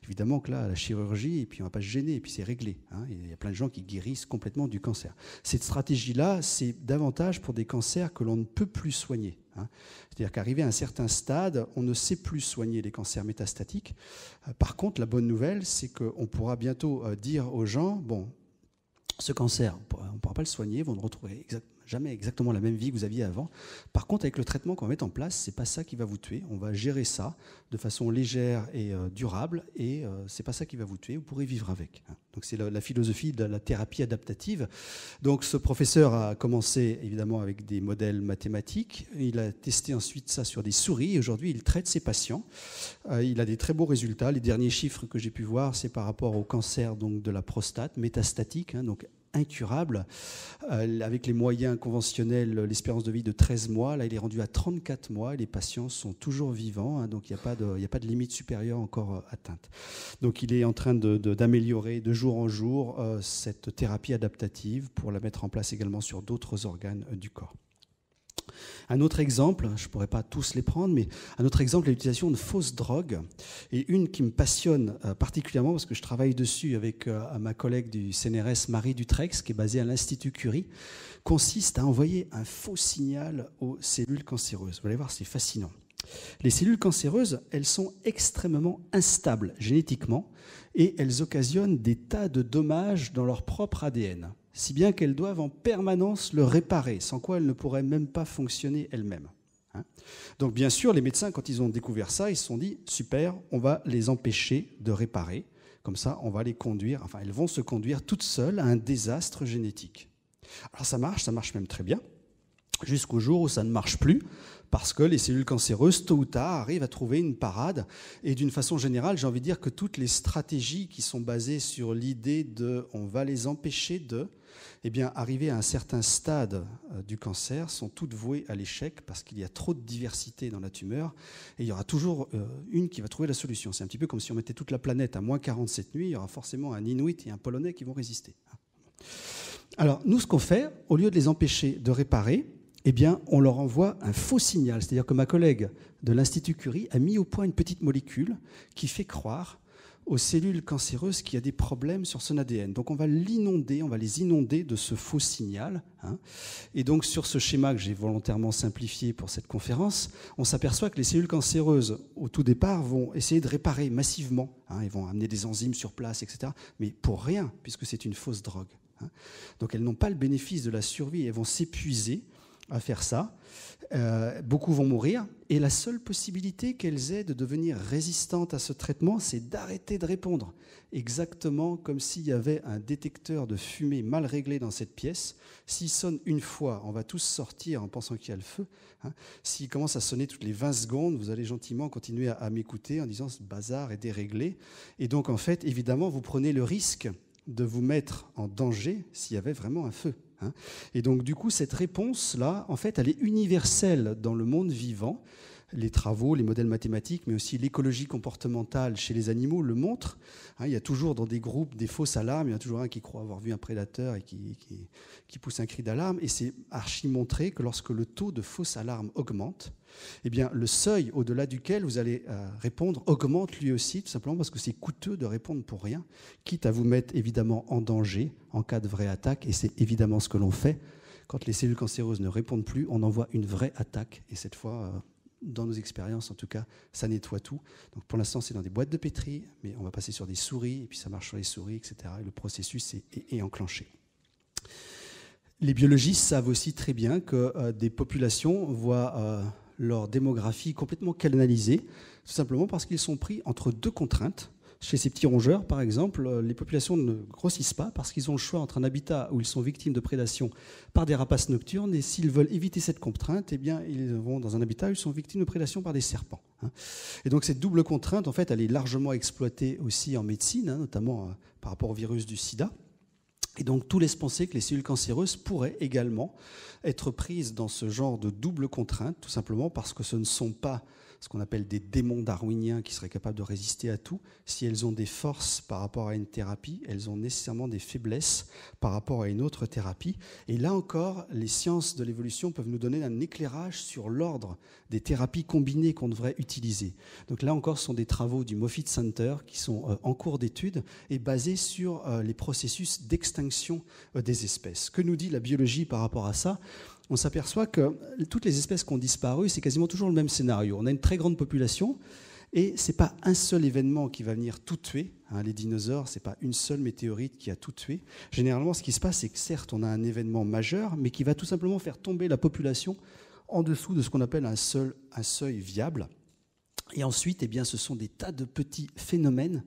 évidemment que là, la chirurgie, et puis on ne va pas se gêner, et puis c'est réglé. Il y a plein de gens qui guérissent complètement du cancer. Cette stratégie-là, c'est davantage pour des cancers que l'on ne peut plus soigner. C'est-à-dire qu'arrivé à un certain stade, on ne sait plus soigner les cancers métastatiques. Par contre, la bonne nouvelle, c'est qu'on pourra bientôt dire aux gens, bon, ce cancer, on ne pourra pas le soigner, vous ne retrouverez jamais exactement la même vie que vous aviez avant. Par contre, avec le traitement qu'on va mettre en place, ce n'est pas ça qui va vous tuer. On va gérer ça de façon légère et durable, et ce n'est pas ça qui va vous tuer, vous pourrez vivre avec. Donc c'est la philosophie de la thérapie adaptative. Donc ce professeur a commencé évidemment avec des modèles mathématiques, il a testé ensuite ça sur des souris, et aujourd'hui il traite ses patients. Il a des très beaux résultats. Les derniers chiffres que j'ai pu voir, c'est par rapport au cancer donc, de la prostate métastatique, donc incurable. Avec les moyens conventionnels, l'espérance de vie de 13 mois, là il est rendu à 34 mois et les patients sont toujours vivants, hein, donc il n'y a pas de limite supérieure encore atteinte. Donc il est en train d'améliorer de jour en jour cette thérapie adaptative pour la mettre en place également sur d'autres organes du corps. Un autre exemple, je ne pourrais pas tous les prendre, mais un autre exemple, l'utilisation de fausses drogues, et une qui me passionne particulièrement parce que je travaille dessus avec ma collègue du CNRS, Marie Dutrex, qui est basée à l'Institut Curie, consiste à envoyer un faux signal aux cellules cancéreuses. Vous allez voir, c'est fascinant. Les cellules cancéreuses, elles sont extrêmement instables génétiquement et elles occasionnent des tas de dommages dans leur propre ADN, si bien qu'elles doivent en permanence le réparer, sans quoi elles ne pourraient même pas fonctionner elles-mêmes. Donc bien sûr, les médecins, quand ils ont découvert ça, ils se sont dit, super, on va les empêcher de réparer, comme ça on va les conduire, enfin elles vont se conduire toutes seules à un désastre génétique. Alors ça marche même très bien, jusqu'au jour où ça ne marche plus, parce que les cellules cancéreuses, tôt ou tard, arrivent à trouver une parade. Et d'une façon générale, j'ai envie de dire que toutes les stratégies qui sont basées sur l'idée de « on va les empêcher de », eh bien, arriver à un certain stade du cancer, sont toutes vouées à l'échec parce qu'il y a trop de diversité dans la tumeur et il y aura toujours une qui va trouver la solution. C'est un petit peu comme si on mettait toute la planète à moins 40 cette nuit, il y aura forcément un Inuit et un Polonais qui vont résister. Alors, nous, ce qu'on fait, au lieu de les empêcher de réparer, eh bien, on leur envoie un faux signal. C'est-à-dire que ma collègue de l'Institut Curie a mis au point une petite molécule qui fait croire aux cellules cancéreuses qu'il y a des problèmes sur son ADN. Donc on va les inonder de ce faux signal. Et donc sur ce schéma que j'ai volontairement simplifié pour cette conférence, on s'aperçoit que les cellules cancéreuses, au tout départ, vont essayer de réparer massivement. Ils vont amener des enzymes sur place, etc. Mais pour rien, puisque c'est une fausse drogue. Donc elles n'ont pas le bénéfice de la survie, elles vont s'épuiser à faire ça. Beaucoup vont mourir et la seule possibilité qu'elles aient de devenir résistantes à ce traitement, c'est d'arrêter de répondre. Exactement comme s'il y avait un détecteur de fumée mal réglé dans cette pièce. S'il sonne une fois, on va tous sortir en pensant qu'il y a le feu. S'il commence à sonner toutes les 20 secondes, vous allez gentiment continuer à m'écouter en disant « ce bazar est déréglé ». Et donc en fait, évidemment, vous prenez le risque de vous mettre en danger s'il y avait vraiment un feu. Et donc, du coup, cette réponse-là, en fait, elle est universelle dans le monde vivant. Les travaux, les modèles mathématiques, mais aussi l'écologie comportementale chez les animaux le montrent. Il y a toujours dans des groupes des fausses alarmes. Il y en a toujours un qui croit avoir vu un prédateur et qui pousse un cri d'alarme. Et c'est archi montré que lorsque le taux de fausses alarmes augmente, eh bien, le seuil au-delà duquel vous allez répondre augmente lui aussi, tout simplement parce que c'est coûteux de répondre pour rien, quitte à vous mettre évidemment en danger en cas de vraie attaque. Et c'est évidemment ce que l'on fait. Quand les cellules cancéreuses ne répondent plus, on envoie une vraie attaque. Et cette fois, dans nos expériences, en tout cas, ça nettoie tout. Donc pour l'instant, c'est dans des boîtes de pétri, mais on va passer sur des souris, et puis ça marche sur les souris, etc. Et le processus est enclenché. Les biologistes savent aussi très bien que des populations voient leur démographie complètement canalisée, tout simplement parce qu'ils sont pris entre deux contraintes. Chez ces petits rongeurs, par exemple, les populations ne grossissent pas parce qu'ils ont le choix entre un habitat où ils sont victimes de prédation par des rapaces nocturnes et s'ils veulent éviter cette contrainte, eh bien, ils vont dans un habitat où ils sont victimes de prédation par des serpents. Et donc cette double contrainte, en fait, elle est largement exploitée aussi en médecine, notamment par rapport au virus du sida. Et donc tout laisse penser que les cellules cancéreuses pourraient également être prises dans ce genre de double contrainte, tout simplement parce que ce ne sont pas ce qu'on appelle des démons darwiniens qui seraient capables de résister à tout. Si elles ont des forces par rapport à une thérapie, elles ont nécessairement des faiblesses par rapport à une autre thérapie. Et là encore, les sciences de l'évolution peuvent nous donner un éclairage sur l'ordre des thérapies combinées qu'on devrait utiliser. Donc là encore, ce sont des travaux du Moffitt Center qui sont en cours d'étude et basés sur les processus d'extinction des espèces. Que nous dit la biologie par rapport à ça ? On s'aperçoit que toutes les espèces qui ont disparu, c'est quasiment toujours le même scénario. On a une très grande population et ce n'est pas un seul événement qui va venir tout tuer. Les dinosaures, ce n'est pas une seule météorite qui a tout tué. Généralement, ce qui se passe, c'est que certes, on a un événement majeur, mais qui va tout simplement faire tomber la population en dessous de ce qu'on appelle un seuil viable. Et ensuite, eh bien, ce sont des tas de petits phénomènes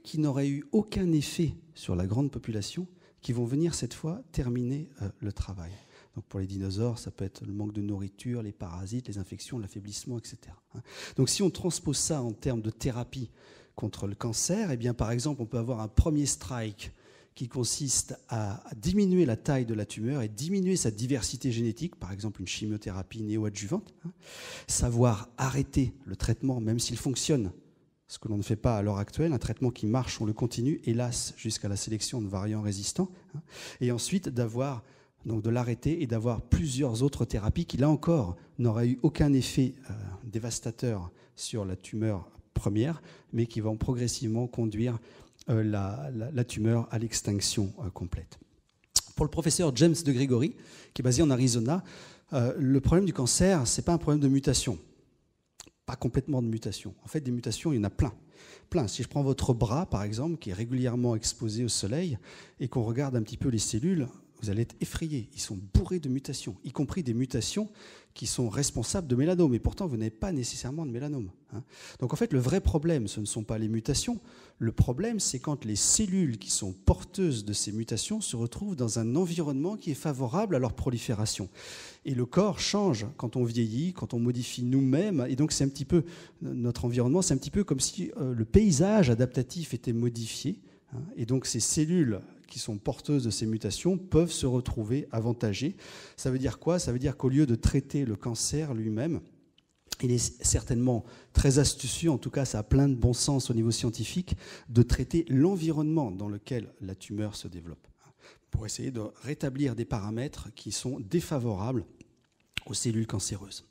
qui n'auraient eu aucun effet sur la grande population, qui vont venir cette fois terminer le travail. Donc pour les dinosaures, ça peut être le manque de nourriture, les parasites, les infections, l'affaiblissement, etc. Donc si on transpose ça en termes de thérapie contre le cancer, eh bien par exemple, on peut avoir un premier strike qui consiste à diminuer la taille de la tumeur et diminuer sa diversité génétique, par exemple une chimiothérapie néoadjuvante, savoir arrêter le traitement même s'il fonctionne, ce que l'on ne fait pas à l'heure actuelle, un traitement qui marche, on le continue, hélas, jusqu'à la sélection de variants résistants, et ensuite de l'arrêter et d'avoir plusieurs autres thérapies qui, là encore, n'auraient eu aucun effet dévastateur sur la tumeur première, mais qui vont progressivement conduire la tumeur à l'extinction complète. Pour le professeur James de Gregory, qui est basé en Arizona, le problème du cancer, ce n'est pas un problème de mutation. Pas complètement de mutation. En fait, des mutations, il y en a plein. Si je prends votre bras, par exemple, qui est régulièrement exposé au soleil, et qu'on regarde un petit peu les cellules, vous allez être effrayé. Ils sont bourrés de mutations, y compris des mutations qui sont responsables de mélanome. Et pourtant, vous n'avez pas nécessairement de mélanome. Donc en fait, le vrai problème, ce ne sont pas les mutations. Le problème, c'est quand les cellules qui sont porteuses de ces mutations se retrouvent dans un environnement qui est favorable à leur prolifération. Et le corps change quand on vieillit, quand on modifie nous-mêmes. Et donc c'est un petit peu, notre environnement, c'est un petit peu comme si le paysage adaptatif était modifié. Et donc ces cellules qui sont porteuses de ces mutations peuvent se retrouver avantagées. Ça veut dire quoi? Ça veut dire qu'au lieu de traiter le cancer lui-même, il est certainement très astucieux, en tout cas ça a plein de bon sens au niveau scientifique, de traiter l'environnement dans lequel la tumeur se développe, pour essayer de rétablir des paramètres qui sont défavorables aux cellules cancéreuses.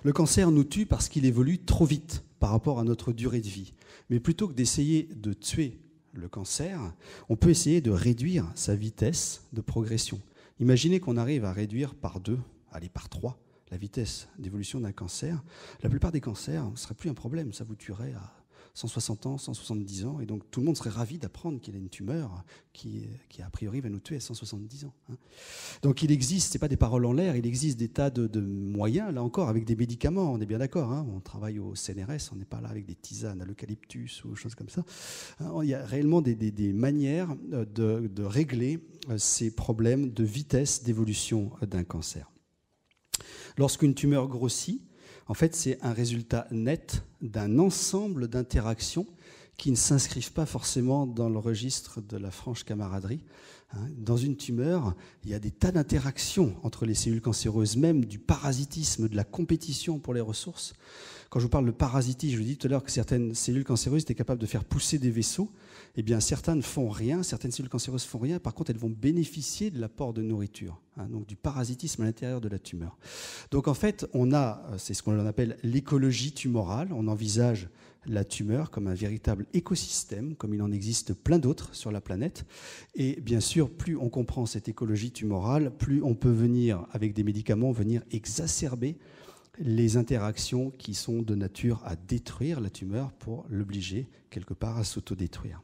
Le cancer nous tue parce qu'il évolue trop vite par rapport à notre durée de vie. Mais plutôt que d'essayer de tuer le cancer, on peut essayer de réduire sa vitesse de progression. Imaginez qu'on arrive à réduire par 2, allez par 3, la vitesse d'évolution d'un cancer. La plupart des cancers, ce ne serait plus un problème, ça vous tuerait à 160 ans, 170 ans, et donc tout le monde serait ravi d'apprendre qu'il y a une tumeur qui a priori va nous tuer à 170 ans. Donc il existe, ce n'est pas des paroles en l'air, il existe des tas de moyens, là encore, avec des médicaments, on est bien d'accord, on travaille au CNRS, on n'est pas là avec des tisanes à l'eucalyptus ou des choses comme ça. Il y a réellement des manières de régler ces problèmes de vitesse d'évolution d'un cancer. Lorsqu'une tumeur grossit, en fait, c'est un résultat net d'un ensemble d'interactions qui ne s'inscrivent pas forcément dans le registre de la franche camaraderie. Dans une tumeur, il y a des tas d'interactions entre les cellules cancéreuses, même du parasitisme, de la compétition pour les ressources. Quand je vous parle de parasitisme, je vous dis tout à l'heure que certaines cellules cancéreuses étaient capables de faire pousser des vaisseaux. Eh bien, certaines ne font rien, certaines cellules cancéreuses ne font rien. Par contre, elles vont bénéficier de l'apport de nourriture, donc du parasitisme à l'intérieur de la tumeur. Donc en fait, on a, c'est ce qu'on appelle l'écologie tumorale. On envisage la tumeur comme un véritable écosystème, comme il en existe plein d'autres sur la planète. Et bien sûr, plus on comprend cette écologie tumorale, plus on peut venir, avec des médicaments, venir exacerber les interactions qui sont de nature à détruire la tumeur pour l'obliger, quelque part, à s'autodétruire.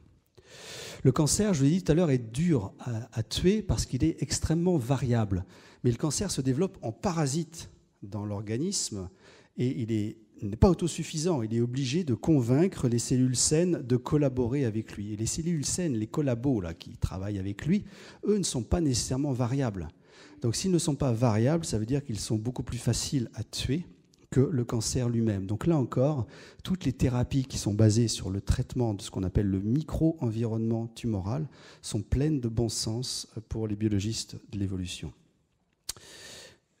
Le cancer, je vous l'ai dit tout à l'heure, est dur à tuer parce qu'il est extrêmement variable. Mais le cancer se développe en parasite dans l'organisme et il n'est pas autosuffisant. Il est obligé de convaincre les cellules saines de collaborer avec lui. Et les cellules saines, les collabos là, qui travaillent avec lui, eux ne sont pas nécessairement variables. Donc s'ils ne sont pas variables, ça veut dire qu'ils sont beaucoup plus faciles à tuer que le cancer lui-même. Donc là encore, toutes les thérapies qui sont basées sur le traitement de ce qu'on appelle le micro-environnement tumoral sont pleines de bon sens pour les biologistes de l'évolution.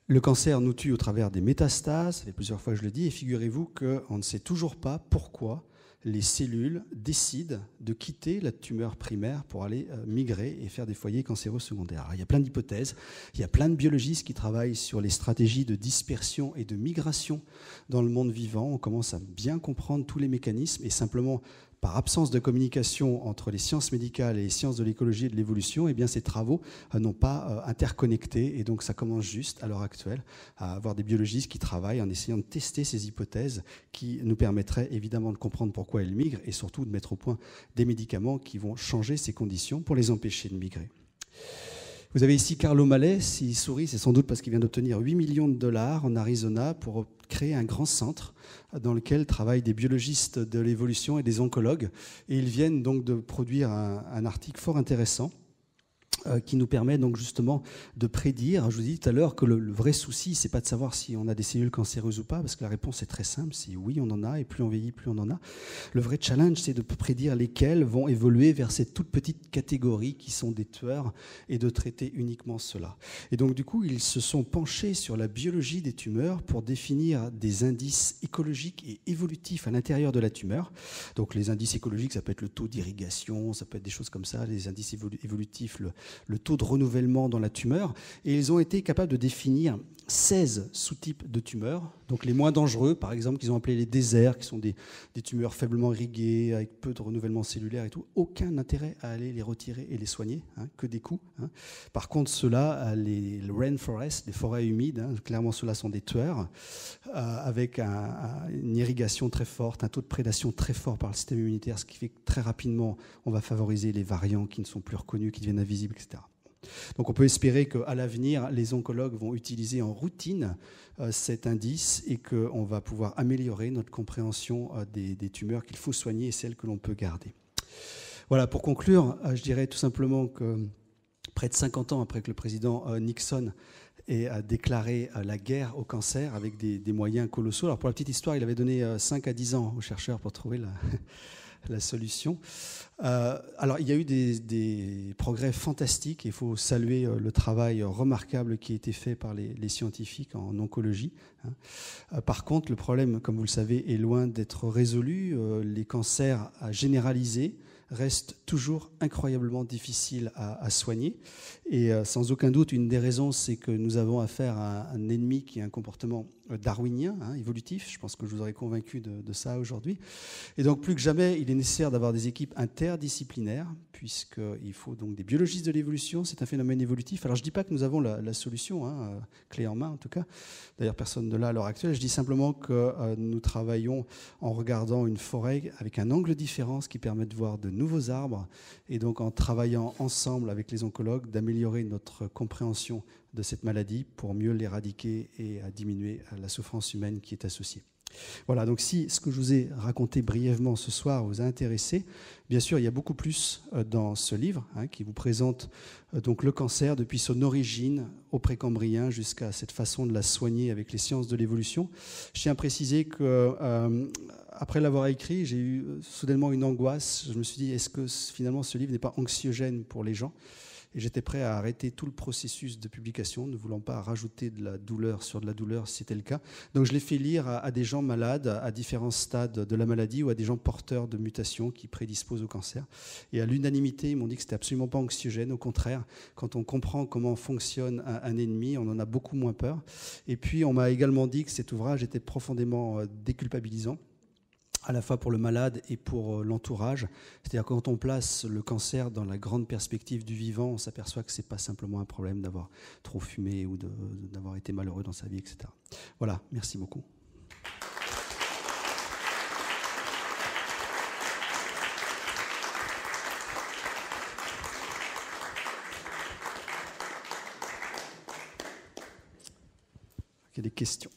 Le cancer nous tue au travers des métastases, et plusieurs fois je le dis, et figurez-vous qu'on ne sait toujours pas pourquoi les cellules décident de quitter la tumeur primaire pour aller migrer et faire des foyers cancéreux secondaires. Alors, il y a plein d'hypothèses, il y a plein de biologistes qui travaillent sur les stratégies de dispersion et de migration dans le monde vivant. On commence à bien comprendre tous les mécanismes et simplement par absence de communication entre les sciences médicales et les sciences de l'écologie et de l'évolution, eh bien ces travaux n'ont pas interconnecté et donc ça commence juste à l'heure actuelle à avoir des biologistes qui travaillent en essayant de tester ces hypothèses qui nous permettraient évidemment de comprendre pourquoi elles migrent et surtout de mettre au point des médicaments qui vont changer ces conditions pour les empêcher de migrer. Vous avez ici Carl O'Malley, s'il sourit, c'est sans doute parce qu'il vient d'obtenir 8 millions de dollars en Arizona pour créer un grand centre dans lequel travaillent des biologistes de l'évolution et des oncologues. Et ils viennent donc de produire un article fort intéressant qui nous permet donc justement de prédire. Je vous dis tout à l'heure que le vrai souci, c'est pas de savoir si on a des cellules cancéreuses ou pas, parce que la réponse est très simple, c'est oui, on en a, et plus on vieillit, plus on en a. Le vrai challenge, c'est de prédire lesquelles vont évoluer vers cette toute petite catégorie qui sont des tueurs, et de traiter uniquement cela. Et donc du coup, ils se sont penchés sur la biologie des tumeurs pour définir des indices écologiques et évolutifs à l'intérieur de la tumeur. Donc les indices écologiques, ça peut être le taux d'irrigation, ça peut être des choses comme ça, les indices évolutifs, le taux de renouvellement dans la tumeur, et ils ont été capables de définir 16 sous-types de tumeurs, donc les moins dangereux, par exemple, qu'ils ont appelés les déserts, qui sont des tumeurs faiblement irriguées, avec peu de renouvellement cellulaire et tout. Aucun intérêt à aller les retirer et les soigner, que des coups. Par contre, ceux-là, les rainforests, les forêts humides, clairement ceux-là sont des tueurs, avec une irrigation très forte, un taux de prédation très fort par le système immunitaire, ce qui fait que très rapidement, on va favoriser les variants qui ne sont plus reconnus, qui deviennent invisibles, etc. Donc on peut espérer qu'à l'avenir, les oncologues vont utiliser en routine cet indice et qu'on va pouvoir améliorer notre compréhension des tumeurs qu'il faut soigner et celles que l'on peut garder. Voilà, pour conclure, je dirais tout simplement que près de 50 ans après que le président Nixon ait déclaré la guerre au cancer avec des moyens colossaux. Alors pour la petite histoire, il avait donné 5 à 10 ans aux chercheurs pour trouver la solution. Alors, il y a eu des progrès fantastiques. Il faut saluer le travail remarquable qui a été fait par les scientifiques en oncologie. Par contre, le problème, comme vous le savez, est loin d'être résolu. Les cancers généralisés restent toujours incroyablement difficiles à soigner. Et sans aucun doute, une des raisons, c'est que nous avons affaire à un ennemi qui a un comportement darwinien, évolutif. Je pense que je vous aurais convaincu de ça aujourd'hui. Et donc, plus que jamais, il est nécessaire d'avoir des équipes interdisciplinaires, puisqu'il faut donc des biologistes de l'évolution. C'est un phénomène évolutif. Alors, je ne dis pas que nous avons la solution, clé en main en tout cas. D'ailleurs, personne ne l'a à l'heure actuelle. Je dis simplement que nous travaillons en regardant une forêt avec un angle différent, ce qui permet de voir de nouveaux arbres, et donc en travaillant ensemble avec les oncologues, d'améliorer notre compréhension de cette maladie pour mieux l'éradiquer et à diminuer la souffrance humaine qui est associée. Voilà, donc si ce que je vous ai raconté brièvement ce soir vous a intéressé, bien sûr, il y a beaucoup plus dans ce livre qui vous présente donc le cancer depuis son origine au précambrien jusqu'à cette façon de la soigner avec les sciences de l'évolution. Je tiens à préciser que après l'avoir écrit, j'ai eu soudainement une angoisse. Je me suis dit, est-ce que finalement ce livre n'est pas anxiogène pour les gens ? Et j'étais prêt à arrêter tout le processus de publication, ne voulant pas rajouter de la douleur sur de la douleur si c'était le cas. Donc je l'ai fait lire à des gens malades, à différents stades de la maladie, ou à des gens porteurs de mutations qui prédisposent au cancer. Et à l'unanimité, ils m'ont dit que c'était absolument pas anxiogène. Au contraire, quand on comprend comment fonctionne un ennemi, on en a beaucoup moins peur. Et puis on m'a également dit que cet ouvrage était profondément déculpabilisant, à la fois pour le malade et pour l'entourage. C'est-à-dire que quand on place le cancer dans la grande perspective du vivant, on s'aperçoit que ce n'est pas simplement un problème d'avoir trop fumé ou d'avoir été malheureux dans sa vie, etc. Voilà, merci beaucoup. Il y a des questions.